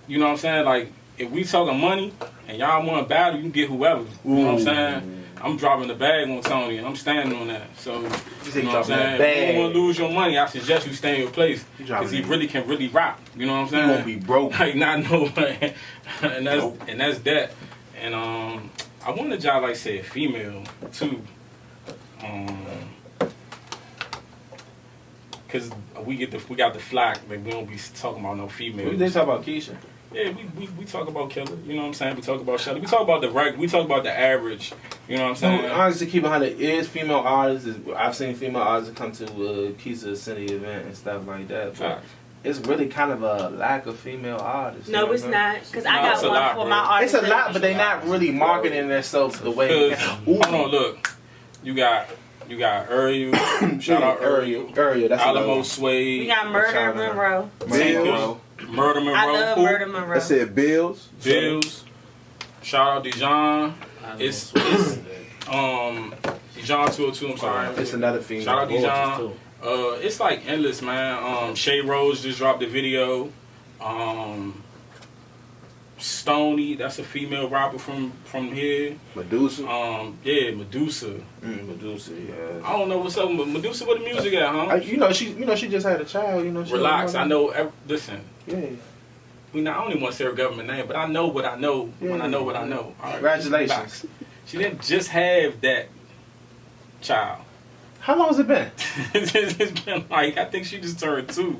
You know what I'm saying? Like if we talking money and y'all want to battle, you can get whoever. You know what I'm saying? I'm dropping the bag on Tony, and I'm standing on that. So, you know what I'm saying? If you don't want to lose your money, I suggest you stay in your place. Because he really can really rap. You know what I'm He saying? won't be broke. Like, not no way. and that's that. And I wanted y'all, like, say a female, too. Because we got the flack that we don't be talking about no females. We did talk about Keisha. Yeah, we talk about Killer, you know what I'm saying? We talk about Shelly. We talk about we talk about the average, you know what I'm saying? So, honestly, keep it 100 is female artists. I've seen female artists come to Keisha City event and stuff like that. But Facts. it's really kind of a lack of female artists. No, it's not. Because I it's got a one lot, for bro. my artist. It's a lot, but they not really marketing themselves the way. Hold on, look. You got Uriel. Shout out Uriel. Uriel, that's Alamo a Sway. We got Murder Monroe. Murder Monroe. I love Who? Murder Monroe. I said Bills. Bills. Shout out Dijon. It's Dijon 202. I'm sorry. It's another female. Shout out Dijon. It's like endless, man. Shay Rose just dropped the video. Stoney, that's a female rapper from here. Medusa. Yeah, Medusa. Medusa, yeah. I don't know what's up with Medusa. Where the music at, huh? She just had a child. She Relax. I know. Listen. Yeah. I don't even want to say her government name, but I know what I know when I know what I know. All right, Congratulations. relax. She didn't just have that child. How long has it been? It's been like, I think she just turned 2.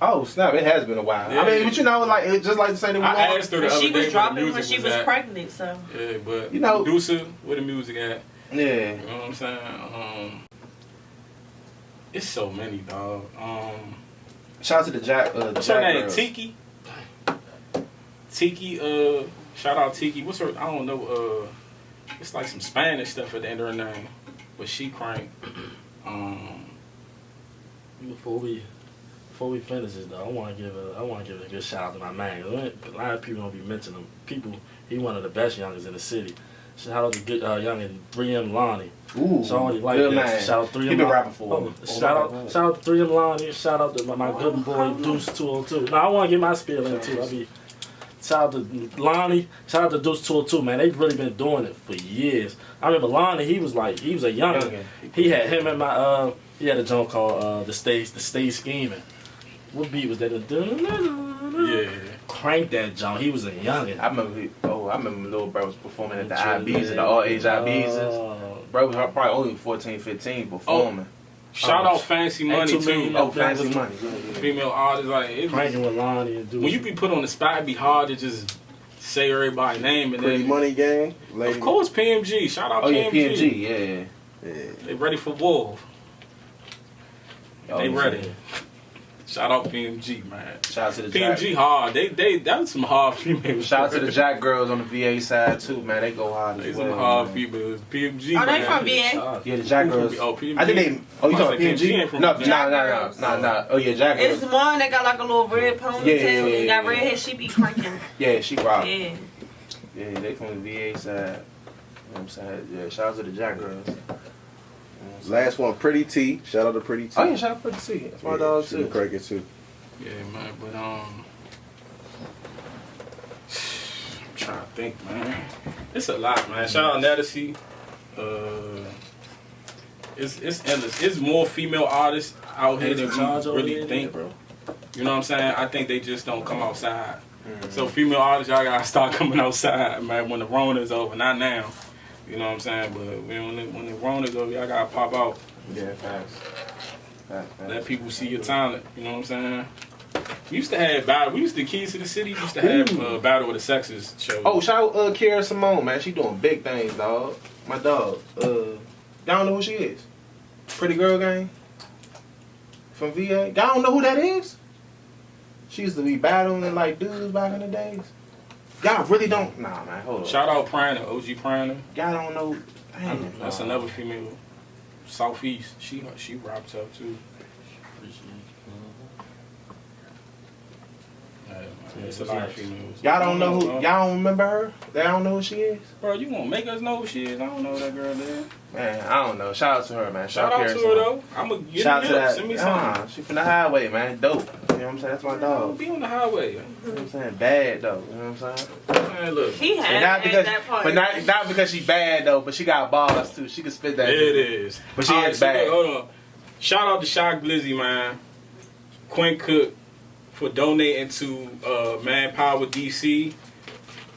Oh snap! It has been a while. Yeah. I mean, but it's just like the same thing. I asked her the other She day was where dropping the when music she was at. pregnant, so. Yeah, but Medusa, where the music at? Yeah. You know what I'm saying? It's so many, dog. Shout out to the Jack. What's her name? Girls. Tiki. Tiki. Shout out Tiki. What's her? I don't know. It's like some Spanish stuff at the end of her name, but she crank. Before we finish this though, I want to give a good shout out to my man. A lot of people don't be mentioning him. He one of the best youngers in the city. Shout out to good youngin 3M Lonnie. Ooh, Somebody like good that. man. Shout out 3M. He been rapping for. Shout out to 3M Lonnie. Shout out to my good boy Deuce 202. Now I want to get my spiel in too. Shout out to Lonnie. Shout out to Deuce 202, man. They've really been doing it for years. I remember Lonnie. He was a youngin. He had him and my he had a joint called the stage scheming. What beat was that? Yeah. Crank that joint. He was a youngin. I remember little bro was performing at the IBs, at the all age IBs. Bro was probably only 14, 15 performing. Shout out Fancy Money too. Oh, Fancy Money. Female artists like Cranking with Lonnie and Deuce. when you be put on the spot, it'd be hard to just say everybody's name and Pretty then. Money Gang. Of course, PMG. Shout out Oh yeah, PMG. PMG, yeah. They ready for war. They ready. Shout out PMG, man. Shout out to the PMG Jack. hard. That was some hard females. Shout out to the Jack girls on the VA side too, man. They go hard They as some well. hard man. females. PMG. Are they man. from VA? Yeah, the Jack girls. Oh, PMG. I think they. Oh, you I talking think PMG ain't PMG? from No, Jack nah. Oh yeah, Jack girls. It's one that got like a little red ponytail Yeah. and got red hair. She be cranking. Yeah, she rock. Yeah. Yeah, they from the VA side. You know what I'm saying? Yeah, shout out to the Jack girls. Last one, Pretty T. Shout out to Pretty T. Oh yeah, shout out to the T. That's my dog she too. been cranking too. Yeah, man. But I'm trying to think, man. It's a lot, man. Shout out Natalie. It's endless. It's more female artists out here than we really think, bro. You know what I'm saying? I think they just don't come outside. So female artists, y'all gotta start coming outside, man. When the Rona's over, not now. You know what I'm saying? But when the Rona's over, y'all gotta pop out. Yeah, facts. Let people see your talent. You know what I'm saying? We used to have battle. We used to Keys to the City. We used to have Battle of the Sexes shows. Oh, shout out Kiara Simone, man. She doing big things, dog. My dog. Y'all don't know who she is? Pretty Girl Gang from VA. Y'all don't know who that is? She used to be battling like dudes back in the days. Y'all really don't? Nah, man. Hold on. Shout out Prana, OG Prana. Y'all don't know. Damn, That's another female. Southeast. She raps up too. It's a lot of females. Y'all don't know who? Y'all don't remember her? They don't know who she is? Bro, you gonna make us know who she is? I don't know who that girl is. Man, I don't know. Shout out to her, man. Shout out Kiara to her Simone. though. I'm gonna get Shout out to it up. that. Send me something. She from the highway, man. Dope. You know what I'm saying? That's my I'll dog. be on the highway. You know what I'm saying? Bad though. You know what I'm saying? Man, look. He And had not because, that part. but not because she bad though. But she got balls too. She can spit that. There it is. But she Alright, is so bad. look, hold on. Shout out to Shock Glizzy, man. Quinn Cook for donating to Manpower DC.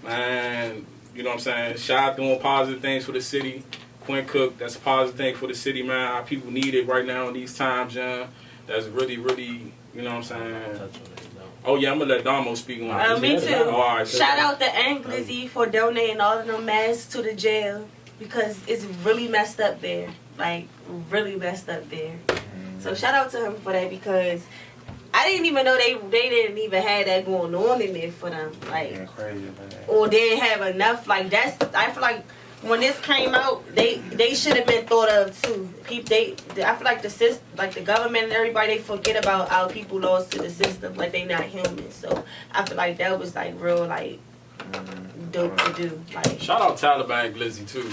Man, you know what I'm saying? Shout doing positive things for the city. Quinn Cook, that's a positive thing for the city, man. Our people need it right now in these times, John. That's really, really, you know what I'm saying? Oh, yeah, I'm going to let Damo speak on that. Me too. Oh, all right, Shout out to Aunt Glizzy for donating all of them masks to the jail because it's really messed up there. Like, really messed up there. So shout out to him for that because I didn't even know they didn't even have that going on in there for them. Like, Yeah, crazy, man. or they didn't have enough. Like, that's, I feel like when this came out, they should have been thought of too. I feel like the government and everybody, they forget about how people lost to the system, like they not human. So I feel like that was like real, like dope to do. Like, Shout out Taliban Glizzy too.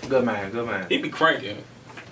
Good man. He be cranking.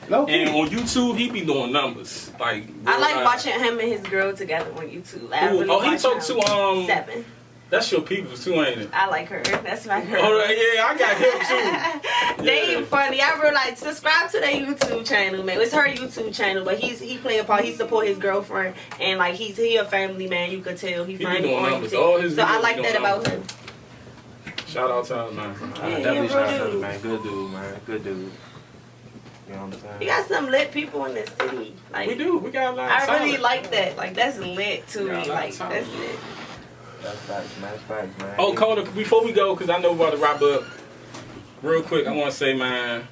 Low And key. on YouTube, he be doing numbers. Like I like real watching him and his girl together on YouTube. Like, I really Oh, he watch talked him. to 7. That's your people too, ain't it? I like her. That's my girl. Oh yeah, I got him too. They Yeah. funny. I really like subscribe to their YouTube channel, man. It's her YouTube channel, but he play a part. He support his girlfriend, and like he a family man. You could tell he He be family doing numbers. oriented. All his So I videos like be that doing about numbers. him. Shout out to him, man. I Yeah, definitely he a shout real out to dude. man. Good dude, man. Good dude. You know what I'm saying? We got some lit people in this city. Like We do. We got a lot of I really talent. like that. Like that's lit to Yeah, I me. like Like talent. that's lit. That's facts, man. Oh, Coda, before we go, because I know we're about to wrap up, real quick, I want to say, man,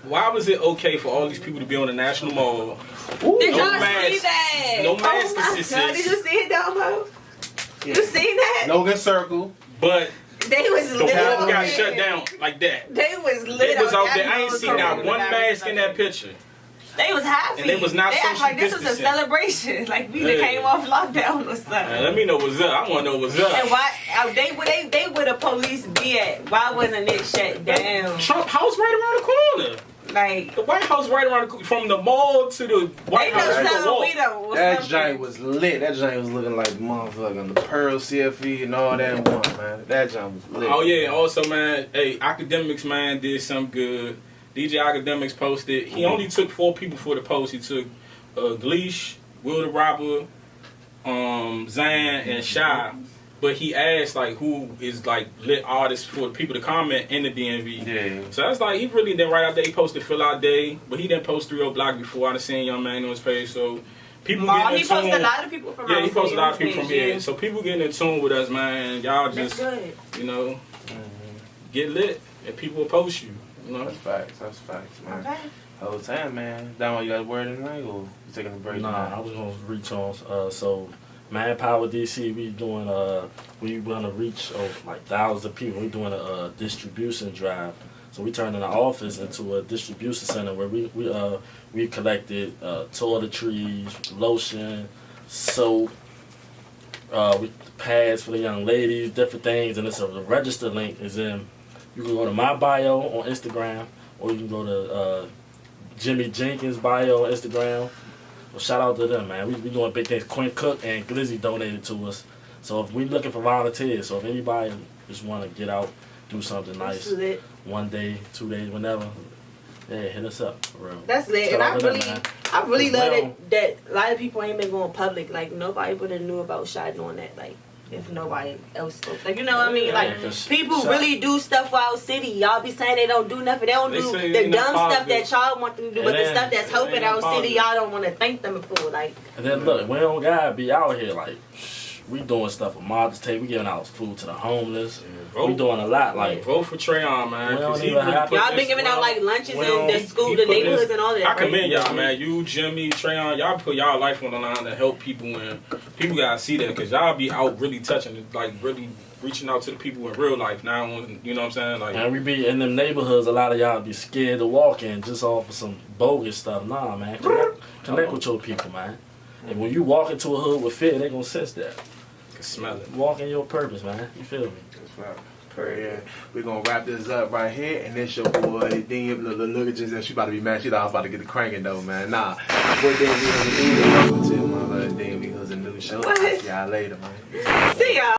why was it okay for all these people to be on the National Mall? Ooh, Did No y'all mask. see that? No mask Oh my assistance. God, did you see it, Domo? yeah. You seen that? Logan Circle. But They was the lit. malls out got there. shut down like that. They was lit. They was out there. I ain't know seen not one coronavirus mask in out that there. picture. They was happy. And they was not They act social like this was a distancing. celebration. Like we done Yeah. came off lockdown or something. Man, let me know what's up. I want to know what's up. And why they where the police be at? Why wasn't it shut down? Trump house right around the corner. Like The White House right around the corner. From the mall to the White they know House to the something wall. we don't. That joint was lit. That joint was looking like motherfucking the Pearl CFE and all that in one, man. That joint was lit. Oh yeah, also man, hey, Academics man did something good. DJ Academics posted. He only took 4 people for the post. He took Gleesh, Will the Robber, Zan, and Shy. But he asked like who is like lit artists for the people to comment in the DMV. Yeah. So that's like he really didn't right out there. He posted Fill Out Day, but he didn't post 30 Block before. I done seen Young Man on his page. So people Ma, getting he in posted tune. a lot of people from Yeah, our he posted a lot of city people from page, here. yeah. So people getting in tune with us, man. Y'all That's just good. you know get lit and people will post you. You know. That's facts, man. Okay. Whole time, man. Down, you got a word in tonight, or you taking a break? Nah, I was gonna reach on. So, Manpower DC, we doing we wanna reach like thousands of people. We doing a distribution drive. So we turning the office into a distribution center where we collected toiletries, lotion, soap, pads for the young ladies, different things, and the register link is in. You can go to my bio on Instagram, or you can go to Jimmy Jenkins' bio on Instagram. Well, shout out to them, man. We doing big things. Quinn Cook and Glizzy donated to us. So if we looking for volunteers, so if anybody just want to get out, do something nice, That's lit. 1 day, 2 days, whenever, yeah, hit us up for real. That's lit. Shout And out to them, man. I really love Well- that a lot of people ain't been going public. Like nobody would have knew about Shy doing that. Like if nobody else spoke. Like you know what I mean? Yeah, Like 'cause people Shy- really do stuff for our city. Y'all be saying they don't do nothing. They don't They do say the they not dumb stuff positive. that y'all want them to do, but the And stuff that's they helping ain't our positive. city, y'all don't want to thank them for. Like And then look, we don't gotta be out here like we doing stuff with Mother's Day. We giving out food to the homeless. We doing a lot. Like vote for Trayon, man. We don't 'cause he even really have- put y'all this been giving out world- like lunches well, in the he school, the put neighborhoods, this- and all that. I right? commend y'all, man. You, Jimmy, Trayon, y'all put y'all life on the line to help people, and people gotta see that because y'all be out really touching, like really reaching out to the people in real life now. You know what I'm saying? Like, and we be in them neighborhoods. A lot of y'all be scared to walk in just off of some bogus stuff. Nah, man. Connect with your people, man. And when you walk into a hood with fear, they gonna sense that. I can smell it. Walk in your purpose, man. You feel me? That's right. Yeah, we're gonna wrap this up right here, and this your boy Dean. Look at Ginzel'S. She about to be mad. She thought I was about to get the cranking though, man. Nah, boy, Dean, welcome to my Dean, because a new show. What? Y'all later, man. See y'all.